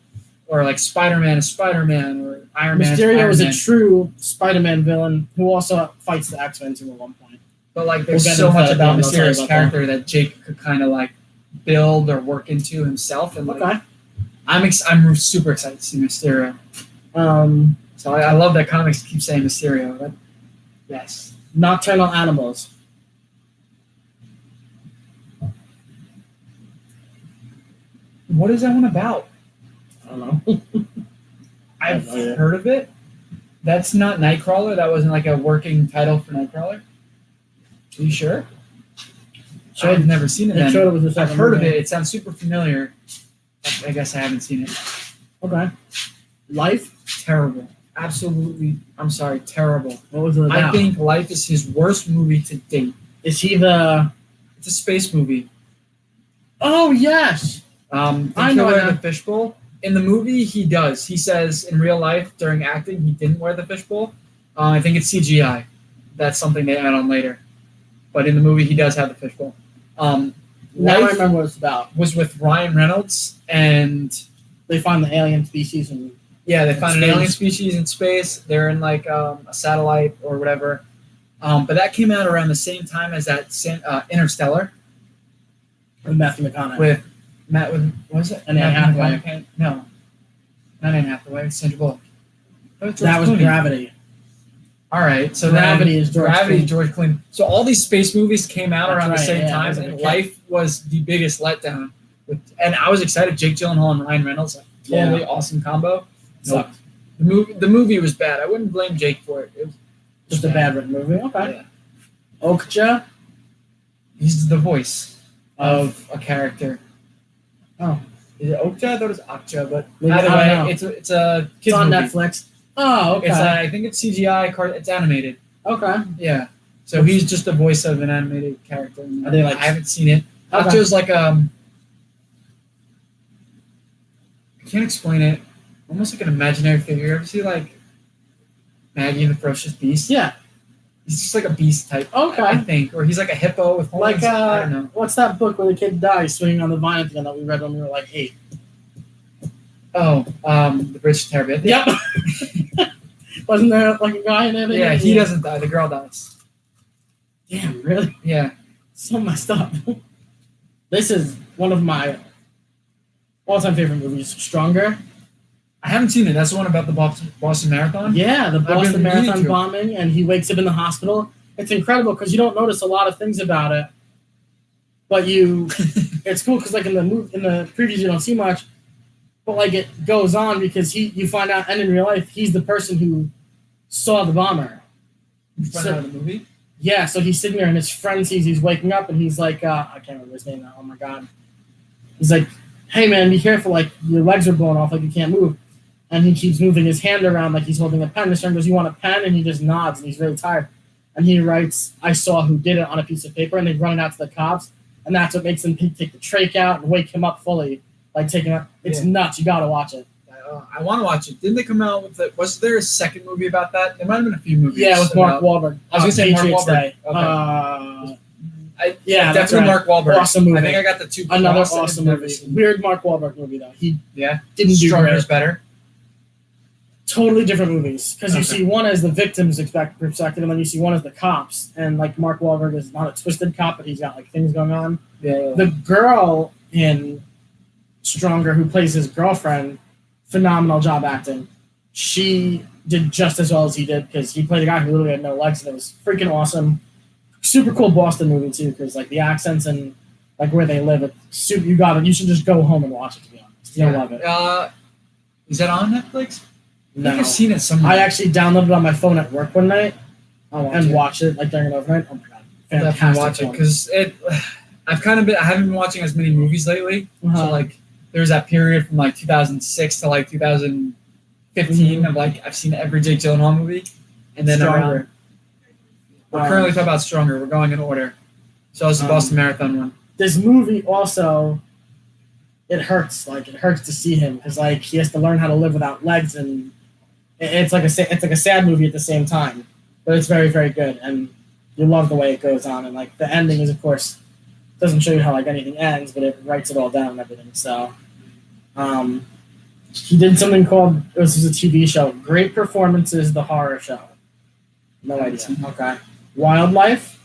Or, like, Spider-Man is Spider-Man. Or Iron Man is Iron Man. Mysterio is a true Spider-Man villain who also fights the X-Men too at one point. But, like, there's so much about Mysterio's character that Jake could kind of, like, build or work into himself. And, like, I'm super excited to see Mysterio. So I love that comics keep saying Mysterio. But yes. Nocturnal Animals. What is that one about? I don't know. I've heard of it. That's not Nightcrawler. That wasn't like a working title for Nightcrawler. Are you sure? I've never seen it. I've heard of it. It sounds super familiar. I guess I haven't seen it. Okay. Life? Terrible. Absolutely. I'm sorry. Terrible. What was it about? I think Life is his worst movie to date. Is he the... It's a space movie. Oh, yes. I know wear the fishbowl. In the movie, he does. He says in real life, during acting, he didn't wear the fishbowl. I think it's CGI. That's something they add on later. But in the movie, he does have the fishbowl. Now I remember what it's about. Was with Ryan Reynolds, and they find the alien species and they find an alien species in space. They're in like a satellite or whatever. But that came out around the same time as that Interstellar with Matthew McConaughey. With what was it? And Anne Hathaway. No, not Anne Hathaway. Sandra Bullock. That was Gravity. All right, so Gravity is George Clooney. So all these space movies came out around the same time, and Life was the biggest letdown. And I was excited. Jake Gyllenhaal and Ryan Reynolds, like, totally awesome combo. Sucked. The movie was bad. I wouldn't blame Jake for it. It was just a bad written movie. Okay. Yeah. Okja. He's the voice of a character. Oh, is it Okja? I thought it was Okja, but either way, it's a kids on movie. Netflix. Oh, okay. I think it's CGI. It's animated. Okay. Yeah. So he's just the voice of an animated character. Are they like? I haven't seen it. Okay. Okja's like I can't explain it. Almost like an imaginary figure. You ever see like Maggie and the Ferocious Beast? Yeah. He's just like a beast type. Okay. I think, or he's like a hippo with horns. Like I don't know. What's that book where the kid dies swinging on the vine at the end that we read when we were like 8? Oh, The Bridge to Terabithia. Yep. Wasn't there like a guy in it? Yeah, he doesn't die. The girl dies. Damn, really? Yeah. So messed up. This is one of my all-time favorite movies, Stronger. I haven't seen it. That's the one about the Boston Marathon? Yeah, the Boston Marathon bombing, and he wakes up in the hospital. It's incredible because you don't notice a lot of things about it, but it's cool because like in the previews you don't see much, but like it goes on because you find out, and in real life he's the person who saw the bomber. You find out in the movie? Yeah, so he's sitting there and his friend sees he's waking up and he's like, I can't remember his name now. Oh my god. He's like, hey man, be careful, like your legs are blowing off, like you can't move. And he keeps moving his hand around like he's holding a pen. His friend goes, you want a pen? And he just nods and he's really tired. And he writes, I saw who did it on a piece of paper, and they run it out to the cops. And that's what makes them take the trach out and wake him up fully. Like taking up, it's nuts. You gotta watch it. I want to watch it. Didn't they come out with it? Was there a second movie about that? There might have been a few movies. Yeah, with Mark Wahlberg. I was going to say Mark Wahlberg. Okay. Definitely Mark Wahlberg. Awesome movie. I think I got the two. Another awesome movie. Weird Mark Wahlberg movie though. He didn't do Stronger's great. Better. totally different movies because you Okay. see one as the victim's perspective, and then you see one as the cops. And like Mark Wahlberg is not a twisted cop, but he's got like things going on. Yeah. The girl in Stronger, who plays his girlfriend, phenomenal job acting. She did just as well as he did because he played a guy who literally had no legs, and it was freaking awesome. Super cool Boston movie too, because like the accents and like where they live, it's super. You got it. You should just go home and watch it. To be honest, you'll love it. Is that on Netflix? I No, think I've seen it somewhere. I actually downloaded it on my phone at work one night and watched it like during an overnight. Oh my god, fantastic! Definitely watch it because I haven't been watching as many movies lately. So like, there's that period from like 2006 to like 2015 of like I've seen every Jake Gyllenhaal movie, and then Stronger. We're currently talking about Stronger. We're going in order. So it's the Boston Marathon one. This movie also, it hurts. Like it hurts to see him because like he has to learn how to live without legs, and it's like a sad movie at the same time. But it's very, very good, and you love the way it goes on. And like the ending is, of course, doesn't show you how like anything ends, but it writes it all down and everything. So, he did something called this was a TV show. Great Performances, the horror show. No idea. Okay. Wildlife,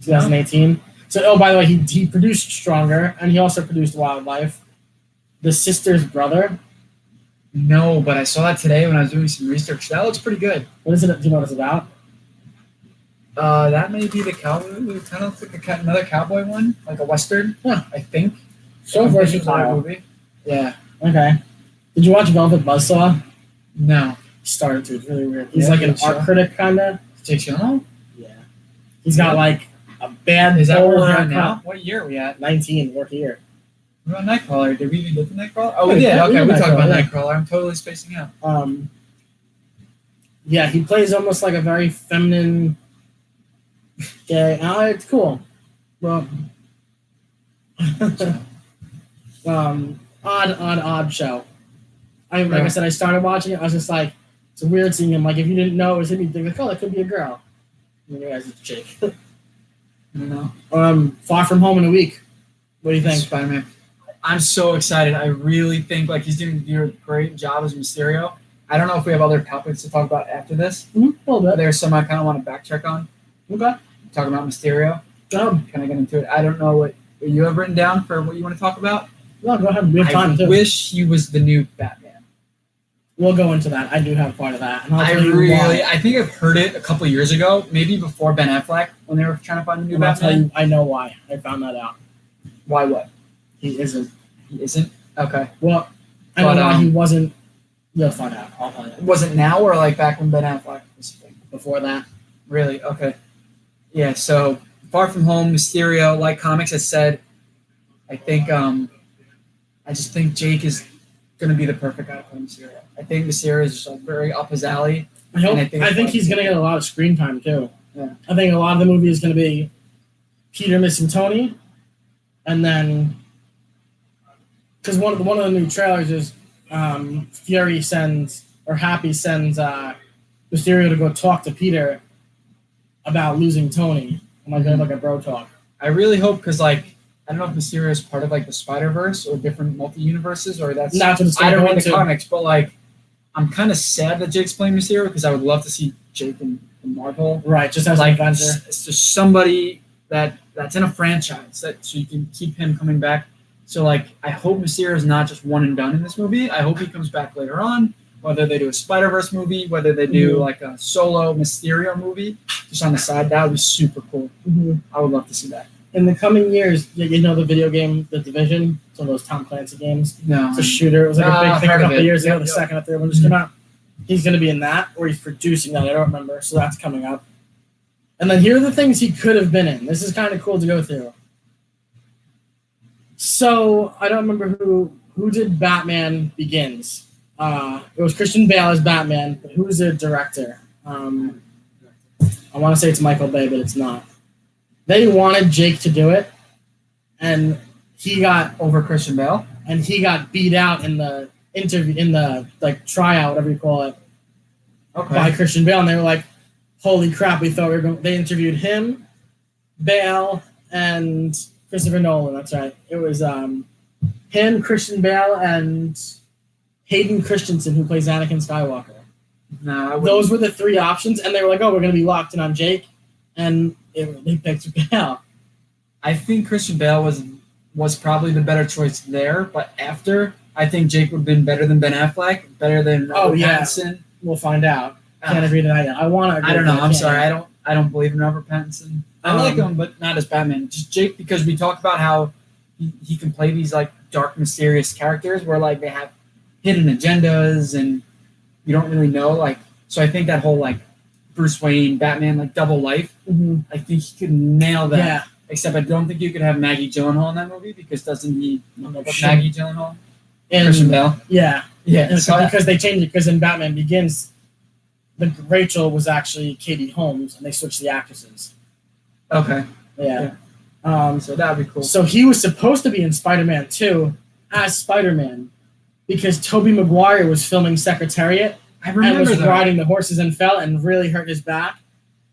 2018. So, oh, by the way, he produced Stronger, and he also produced Wildlife. The Sister's Brother. No, but I saw that today when I was doing some research. That looks pretty good. What is it? Do you know what it's about? That may be the cowboy. It kind of looks like another cowboy one, like a western. Yeah. I think. So versatile. Movie. Yeah. Okay. Did you watch Velvet Buzzsaw? No. Started to. It's really weird. He's like an art critic, kind of. Jake Gyllenhaal? Yeah. He's got like a bad. Is that where we're haircut. at now? What year are we at? 19. We're here. We're on Nightcrawler. Did we even get to Nightcrawler? Oh, we did. Yeah, Okay, we talked about yeah. Nightcrawler. I'm totally spacing out. Yeah, he plays almost like a very feminine gay. It's cool. Well, odd show. Like I said, I started watching it. I was just like, it's weird seeing him. Like, if you didn't know it was him, you'd think like, oh, that could be a girl. And you realize it's Jake. No. Far From Home in a week. What do you think? Spider-Man. I'm so excited. I really think like he's doing a great job as Mysterio. I don't know if we have other topics to talk about after this. A little bit. There's some I kind of want to backtrack on. Okay. Talking about Mysterio. Go. Can I get into it? I don't know what you have written down for what you want to talk about. No, go ahead. We have time too. I wish he was the new Batman. We'll go into that. I do have part of that. And I'll tell you why. I think I've heard it a couple of years ago, maybe before Ben Affleck, when they were trying to find a new And I'll tell Batman. you, I know why. I found that out. Why what? He isn't. He isn't? Okay. Well, I know why he wasn't. You'll find out. I'll find out. Was it now or like back when Ben Affleck was Before that. Really? Okay. Yeah, so Far From Home, Mysterio, like comics has said, I think I just think Jake is going to be the perfect guy for Mysterio. I think Mysterio is just like very up his alley. I think he's going to get a lot of screen time too. Yeah. I think a lot of the movie is going to be Peter missing Tony, and then because one of the new trailers is Happy sends Mysterio to go talk to Peter about losing Tony, and like they have like a bro talk. I really hope because like I don't know if Mysterio is part of like the Spider-Verse or different multi-universes or that's what it's I don't read the into. comics, but like I'm kind of sad that Jake's playing Mysterio because I would love to see Jake in Marvel. Right, just as like an Avenger. it's just somebody that's in a franchise so you can keep him coming back. So like I hope Mysterio is not just one and done in this movie. I hope he comes back later on, whether they do a Spider-Verse movie, whether they do like a solo Mysterio movie just on the side. That would be super cool. I would love to see that. In the coming years, you know the video game, The Division? It's one of those Tom Clancy games. No. It's a shooter. It was like a big thing a couple of years ago. Yep, The second or third one just came out. He's going to be in that, or he's producing that. I don't remember. So that's coming up. And then here are the things he could have been in. This is kind of cool to go through. So I don't remember who did Batman Begins. It was Christian Bale as Batman, but who's the director? I want to say it's Michael Bay, but it's not. They wanted Jake to do it, and he got Over Christian Bale? and he got beat out in the interview, in the like tryout, whatever you call it, by Christian Bale, and they were like, "Holy crap! We thought we were going." They interviewed him, Bale, and Christopher Nolan. That's right. It was him, Christian Bale, and Hayden Christensen, who plays Anakin Skywalker. No, Those were the three options, and they were like, "Oh, we're going to be locked in on Jake," and they picked Bale. I think Christian Bale was probably the better choice there, but after, I think Jake would have been better than Ben Affleck, better than Robert Pattinson. We'll find out. Can't agree to that yet. I don't know. I'm sorry. I don't believe in Robert Pattinson. I like him, but not as Batman. Just Jake, because we talked about how he can play these like dark, mysterious characters where like they have hidden agendas and you don't really know. Like, so I think that whole like Bruce Wayne, Batman, like double life. Mm-hmm. I think he could nail that. Yeah. Except I don't think you could have Maggie Gyllenhaal in that movie because doesn't he? Maggie Gyllenhaal. And Christian Bale. Yeah. Yeah. So because they changed it because in Batman Begins, Rachel was actually Katie Holmes, and they switched the actresses. Okay. Yeah. So that would be cool. So he was supposed to be in Spider-Man 2 as Spider-Man because Tobey Maguire was filming Secretariat I remember and was that. riding the horses and fell and really hurt his back.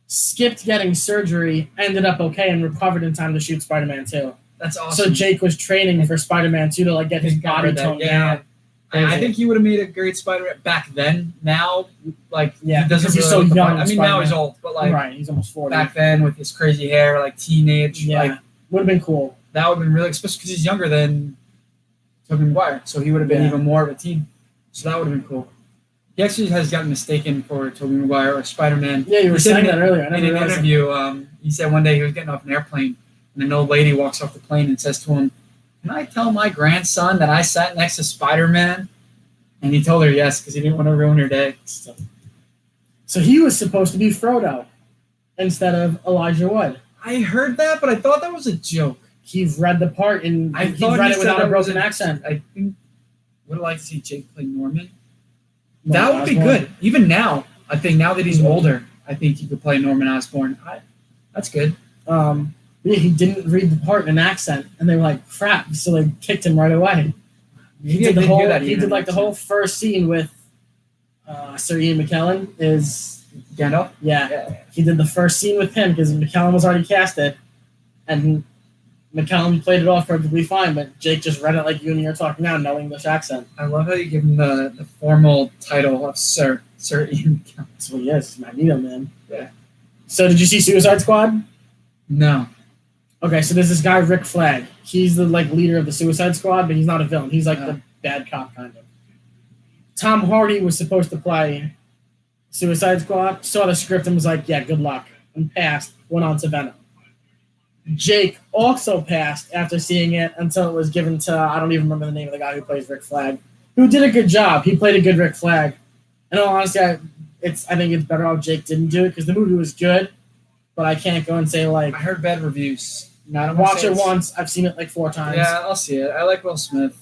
Skipped getting surgery, ended up okay, and recovered in time to shoot Spider-Man 2. That's awesome. So Jake was training for Spider-Man 2 to like get his body toned down. I think he would have made a great Spider-Man back then. Now, like, he doesn't he's really so look young. I mean, now he's old, but like, right, he's almost 40. back then with his crazy hair, like teenage, like would have been cool. That would have been really, especially because he's younger than Tobey Maguire, so he would have been even more of a teen. So that would have been cool. He actually has gotten mistaken for Tobey Maguire or Spider-Man. Yeah, you were saying that earlier. In an interview, he said one day he was getting off an airplane, and an old lady walks off the plane and says to him, "Can I tell my grandson that I sat next to Spider-Man?" And he told her yes, because he didn't want to ruin her day. So he was supposed to be Frodo instead of Elijah Wood. I heard that, but I thought that was a joke. He read the part, and he read it without a broken accent. I think would have liked to see Jake play Norman. That would be good. Even now, I think now that he's older, I think he could play Norman Osborn. That's good. He didn't read the part in an accent, and they were like, "Crap!" So they kicked him right away. He did the whole first scene with Sir Ian McKellen is Gandalf. Yeah, he did the first scene with him because McKellen was already casted, and McKellen played it off perfectly fine. But Jake just read it like you and me are talking now, no English accent. I love how you give him the formal title of Sir Ian McKellen. That's what he is. He's Magneto, man. Yeah. So did you see Suicide Squad? No. Okay, so there's this guy, Rick Flag. He's the leader of the Suicide Squad, but he's not a villain. He's the bad cop kind of. Tom Hardy was supposed to play Suicide Squad, saw the script and was like, "Yeah, good luck," and passed. Went on to Venom. Jake also passed after seeing it until it was given to, I don't even remember the name of the guy who plays Rick Flag, who did a good job. He played a good Rick Flag. And honestly, I think it's better off Jake didn't do it because the movie was good, but I can't go and say I heard bad reviews. Watch it once. I've seen it 4 times. Yeah, I'll see it. I like Will Smith.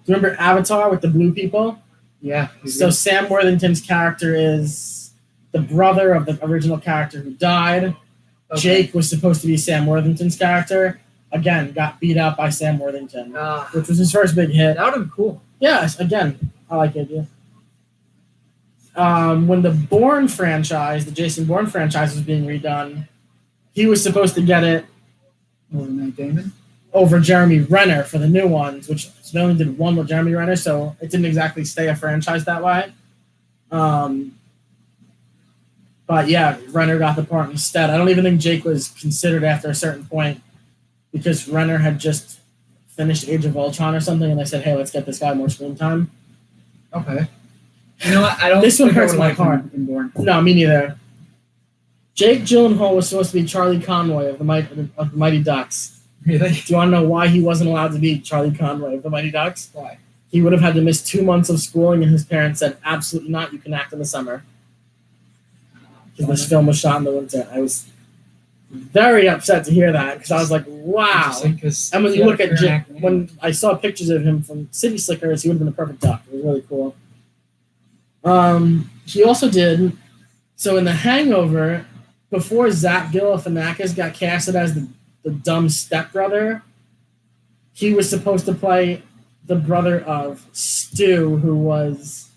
Do you remember Avatar with the blue people? Yeah. So Sam Worthington's character is the brother of the original character who died. Okay. Jake was supposed to be Sam Worthington's character. Again, got beat up by Sam Worthington, which was his first big hit. That would have been cool. Yeah, again, I like the idea. When the Bourne franchise, the Jason Bourne franchise was being redone, he was supposed to get it over Matt Damon? Over Jeremy Renner for the new ones, which they only did one with Jeremy Renner, so it didn't exactly stay a franchise that way. But yeah, Renner got the part instead. I don't even think Jake was considered after a certain point because Renner had just finished Age of Ultron or something, and they said, "Hey, let's get this guy more screen time." Okay. You know what? I don't. This one hurts my heart. No, me neither. Jake Gyllenhaal was supposed to be Charlie Conroy of the Mighty Ducks. Really? Do you want to know why he wasn't allowed to be Charlie Conroy of the Mighty Ducks? Why? He would have had to miss 2 months of schooling, and his parents said, "Absolutely not. You can act in the summer." Because this film was shot in the winter. I was very upset to hear that because I was like, "Wow!" And when you look at Jake, when I saw pictures of him from City Slickers, he would have been a perfect duck. It was really cool. He also did so in The Hangover. Before Zach Galifianakis got casted as the dumb stepbrother, he was supposed to play the brother of Stu, who was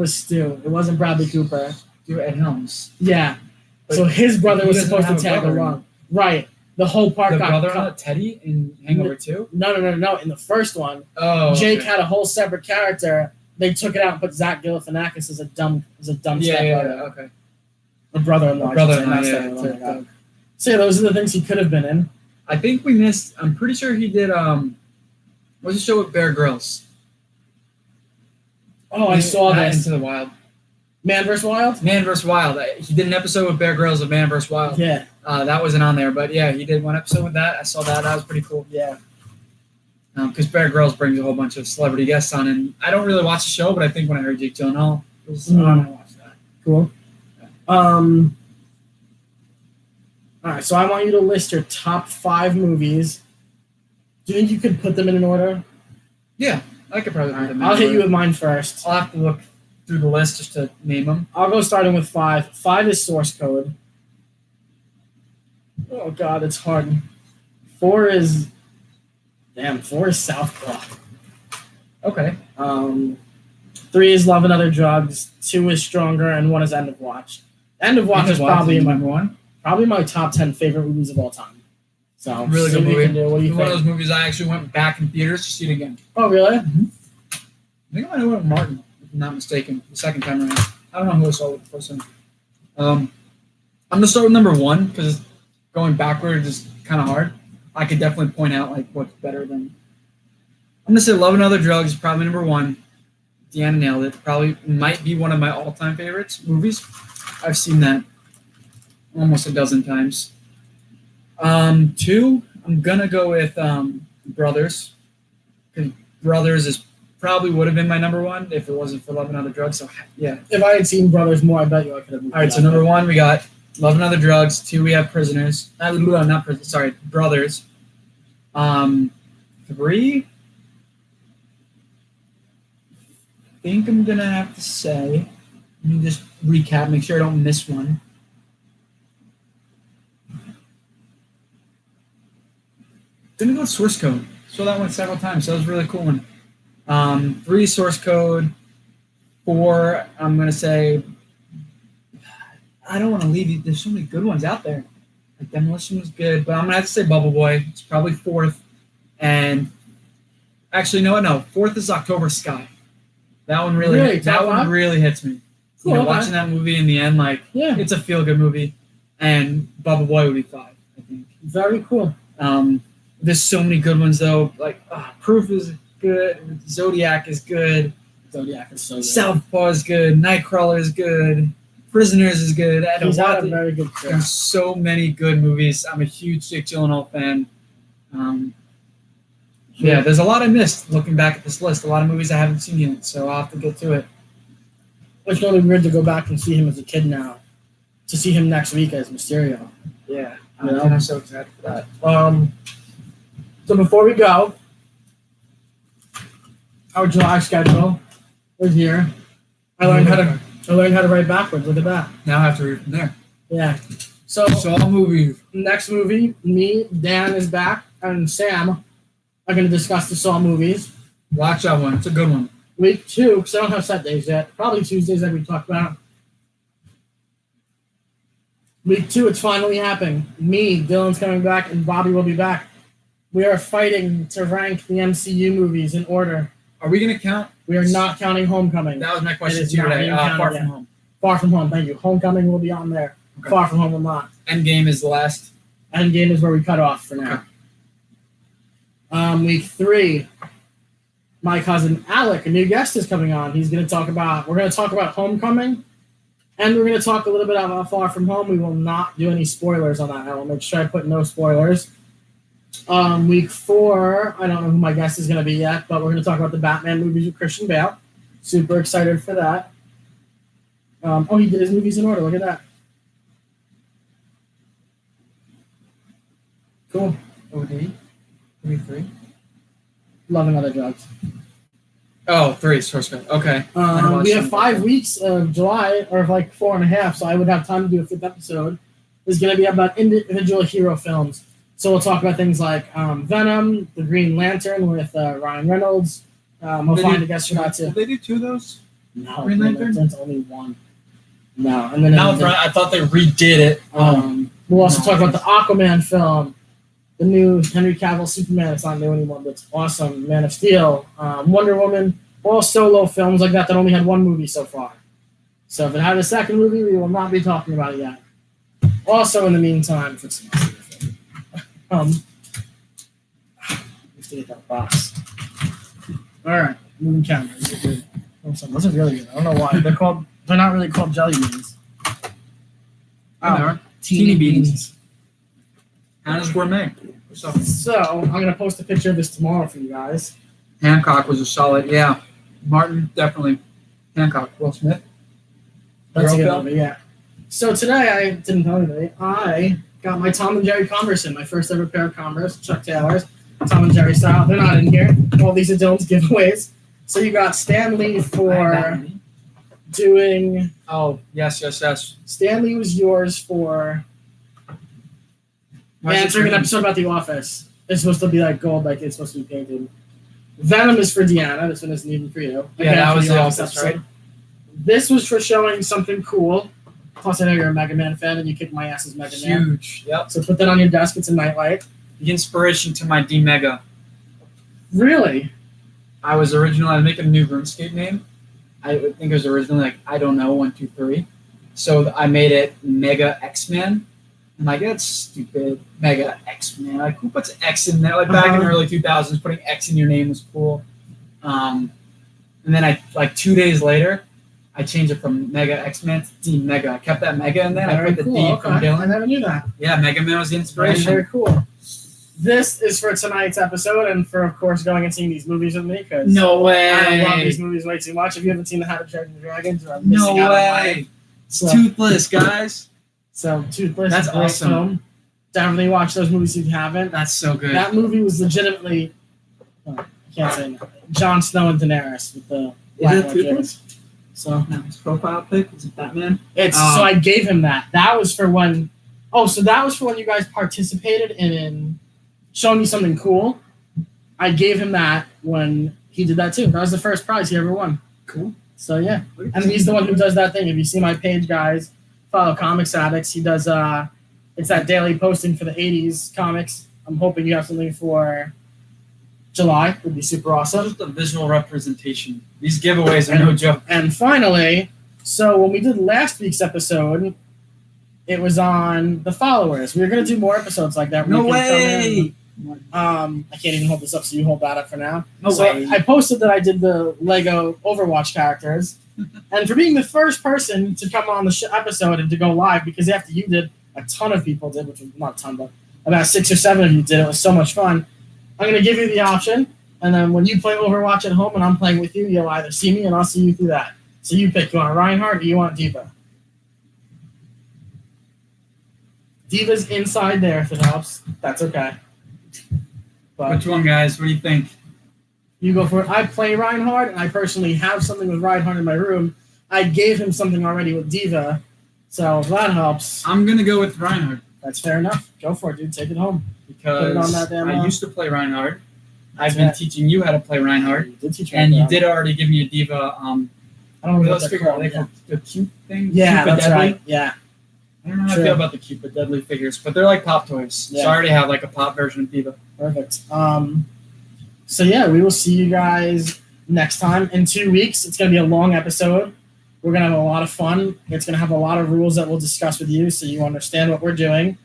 Stu. It wasn't Bradley Cooper. Ed Helms. Yeah. So his brother was supposed to tag along. Right. The whole park The got brother-in-law, Teddy, in Hangover 2? No. In the first one, Oh, Jake okay. had a whole separate character. They took it out and put Zach Galifianakis as a dumb stepbrother. Okay. A brother-in-law. Brother-in-law, So yeah, those are the things he could have been in. I think we missed. I'm pretty sure he did. What's the show with Bear Grylls? Oh, I saw this. Into the Wild. Man vs. Wild. Man vs. Wild. He did an episode with Bear Grylls of Man vs. Wild. Yeah. That wasn't on there, but yeah, he did one episode with that. I saw that. That was pretty cool. Yeah. Because Bear Grylls brings a whole bunch of celebrity guests on, and I don't really watch the show, but I think when I heard Jake Gyllenhaal, I watched that. Cool. All right, so I want you to list your top 5 movies. Do you think you could put them in an order? Yeah, I could probably put them in I'll order. hit you with mine first. I'll have to look through the list just to name them. I'll go starting with 5. 5 is Source Code. Oh, God, it's hard. 4 is Southpaw. Okay. 3 is Love and Other Drugs. 2 is Stronger, and 1 is End of Watch. End of Watch is probably my top 10 favorite movies of all time. So really good movie. What do you One of think? those movies I actually went back in theaters to see it again. Oh, really? I think I might have went with Martin, if I'm not mistaken, the second time around. I don't know who I saw with the first time. I'm gonna start with number 1 because going backward is kind of hard. I could definitely point out like what's better than. I'm gonna say Love and Other Drugs is probably number 1. Deanna nailed it. Probably might be one of my all-time favorites movies. I've seen that almost a dozen times. 2, I'm gonna go with Brothers. Because Brothers is probably would have been my number 1 if it wasn't for Love and Other Drugs. So yeah. If I had seen Brothers more, I bet you I could have moved. All right, so number 1 we got Love and Other Drugs. 2 we have Prisoners. Not Prisoners. Sorry, Brothers. 3. I think I'm gonna have to say. Let me just recap, make sure I don't miss one. Gonna go with Source Code. Saw that one several times. So that was a really cool one. 3 Source Code. 4, I'm gonna say. I don't want to leave you. There's so many good ones out there. Like Demolition was good, but I'm gonna have to say Bubble Boy. It's probably 4th. And actually, no. 4th is October Sky. That one really hits me. Cool, Watching that movie in the end, like it's a feel good movie. And Bubble Boy would be 5, I think. Very cool. There's so many good ones though. Like Proof is good. Zodiac is good. Zodiac is so good. Southpaw is good. Nightcrawler is good. Prisoners is good. He's had a very good career. There's so many good movies. I'm a huge Jake Gyllenhaal fan. Yeah, there's a lot I missed looking back at this list. A lot of movies I haven't seen yet, so I'll have to get to it. It's really weird to go back and see him as a kid now. To see him next week as Mysterio. Yeah, I'm so excited for that. So before we go, our July schedule is here. I learned how to write backwards. Look at that. Now I have to read from there. Yeah. So next movie, me, Dan is back, and Sam are going to discuss the Saw movies. Watch that one. It's a good one. Week 2, because I don't have set days yet. Probably Tuesdays like we talked about. Week 2, it's finally happening. Me, Dylan's coming back, and Bobby will be back. We are fighting to rank the MCU movies in order. Are we going to count? We are not counting Homecoming. That was my question to you today. Far From Home. Far From Home, thank you. Homecoming will be on there. Okay. Far From Home will not. Endgame is the last. Endgame is where we cut off for now. Okay. Week 3, my cousin Alec, a new guest, is coming on. We're going to talk about Homecoming, and we're going to talk a little bit about Far From Home. We will not do any spoilers on that. I will make sure I put no spoilers. Week 4, I don't know who my guest is going to be yet, but we're going to talk about the Batman movies with Christian Bale. Super excited for that. He did his movies in order. Look at that. Cool. OD. Week 3. Love and Other Drugs. 3, Source Code. Okay. We have 5 weeks of July, or like 4.5, so I would have time to do a 5th episode. It's going to be about individual hero films. So we'll talk about things like Venom, The Green Lantern with Ryan Reynolds. We'll find a guest for that too. Did they do 2 of those? No, Green Lantern? Lantern's only 1. No, and then I thought they redid it. We'll also talk about the Aquaman film. the new Henry Cavill Superman. It's not new anymore, but it's awesome. Man of Steel, Wonder Woman, all solo films like that that only had one movie so far. So if it had a second movie, we will not be talking about it yet. Also, in the meantime, if it's let's get that box. All right, moving cameras. Good. Those are really good. I don't know why they're not really called jelly beans. Teeny beans. Hannah's Gourmet. So I'm gonna post a picture of this tomorrow for you guys. Hancock was a solid, yeah. Martin, definitely. Hancock. Will Smith. That's a good movie, yeah. So today I didn't tell anybody. I got my Tom and Jerry Converse in, my first ever pair of Converse, Chuck Taylor's, Tom and Jerry style. They're not in here. All these are Dylan's giveaways. So you got Stan Lee for doing. Oh, yes. Stan Lee was yours for answering an episode about The Office. It's supposed to be like gold, like it's supposed to be painted. Venom is for Deanna. This one isn't even for you. Yeah, that was The Office episode. Right? This was for showing something cool. Plus, I know you're a Mega Man fan and you kicked my ass as Mega Man. Huge. Yep. So put that on your desk. It's a nightlight. The inspiration to my D-Mega. Really? I was originally making a new RuneScape name. I think it was originally like, I don't know, 1, 2, 3. So I made it Mega X-Man. I'm like, that's stupid. Mega X-Man. Like, who puts X in there? Like, back in the early 2000s, putting X in your name was cool. And then 2 days later, I changed it from Mega X-Men to D-Mega. I kept that Mega in there. I put the D from Dylan. I never knew that. Yeah, Mega Man was the inspiration. Very cool. This is for tonight's episode and for, of course, going and seeing these movies with me. Because no way. I love these movies way too much. If you haven't seen The How to Train the Dragons, you're missing out on mine. So, Toothless, guys. So, Toothless. That's awesome. Film. Definitely watch those movies if you haven't. That's so good. That movie was legitimately, I can't say no, Jon Snow and Daenerys with the black Toothless. So his profile pic is it Batman? So I gave him that. That was for when. Oh, so that was for when you guys participated in showing me something cool. I gave him that when he did that too. That was the first prize he ever won. Cool. So yeah, and he's the one who does that thing. If you see my page, guys, follow Comics Addicts. He does. It's that daily posting for the '80s comics. I'm hoping you have something for July. Would be super awesome. Just a visual representation. These giveaways are no joke. And finally, so when we did last week's episode, it was on the followers. We were going to do more episodes like that. No way! I can't even hold this up, so you hold that up for now. No way. I posted that I did the Lego Overwatch characters. And for being the first person to come on the episode and to go live, because after you did, a ton of people did, which was not a ton, but about 6 or 7 of you did. It was so much fun. I'm going to give you the option. And then when you play Overwatch at home and I'm playing with you, you'll either see me and I'll see you through that. So you pick. You want Reinhardt or you want Diva? Diva's inside there if it helps. That's okay. But which one, guys? What do you think? You go for it. I play Reinhardt, and I personally have something with Reinhardt in my room. I gave him something already with Diva, so if that helps. I'm going to go with Reinhardt. That's fair enough. Go for it, dude. Take it home. Because it on that damn I used to play Reinhardt. I've been teaching you how to play Reinhardt. You did teach me. And you did already give me a Diva. I don't know what they're called. The cute thing? Yeah, Cupid that's Deadly? right. Yeah. I don't know how I feel about the Cupid Deadly figures, but they're like pop toys. Yeah. So I already have like a pop version of Diva. Perfect. So yeah, we will see you guys next time. In 2 weeks, it's going to be a long episode. We're going to have a lot of fun. It's going to have a lot of rules that we'll discuss with you so you understand what we're doing.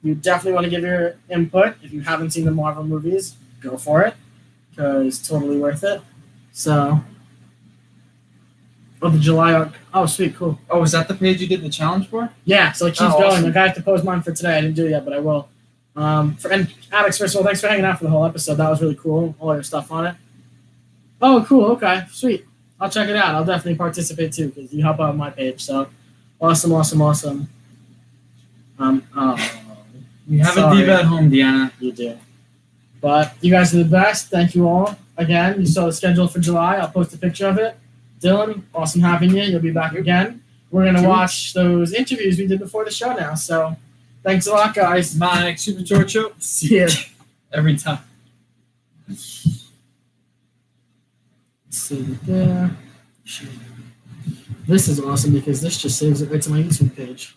You definitely want to give your input. If you haven't seen the Marvel movies, go for it because it's totally worth it. So, the July arc. Oh, sweet, cool. Oh, is that the page you did the challenge for? Yeah, so it keeps going. Awesome. Like I have to post mine for today. I didn't do it yet, but I will. And Alex, first of all, thanks for hanging out for the whole episode. That was really cool. All your stuff on it. Oh, cool. Okay, sweet. I'll check it out. I'll definitely participate too because you help out on my page. So, awesome. You have a Diva at home, Deanna. You do. But you guys are the best. Thank you all. Again, you saw the schedule for July. I'll post a picture of it. Dylan, awesome having you. You'll be back again. We're going to watch those interviews we did before the show now. So, thanks a lot, guys. Mike, Super George Show. See ya. Every time. Let's see there. This is awesome because this just saves it right to my YouTube page.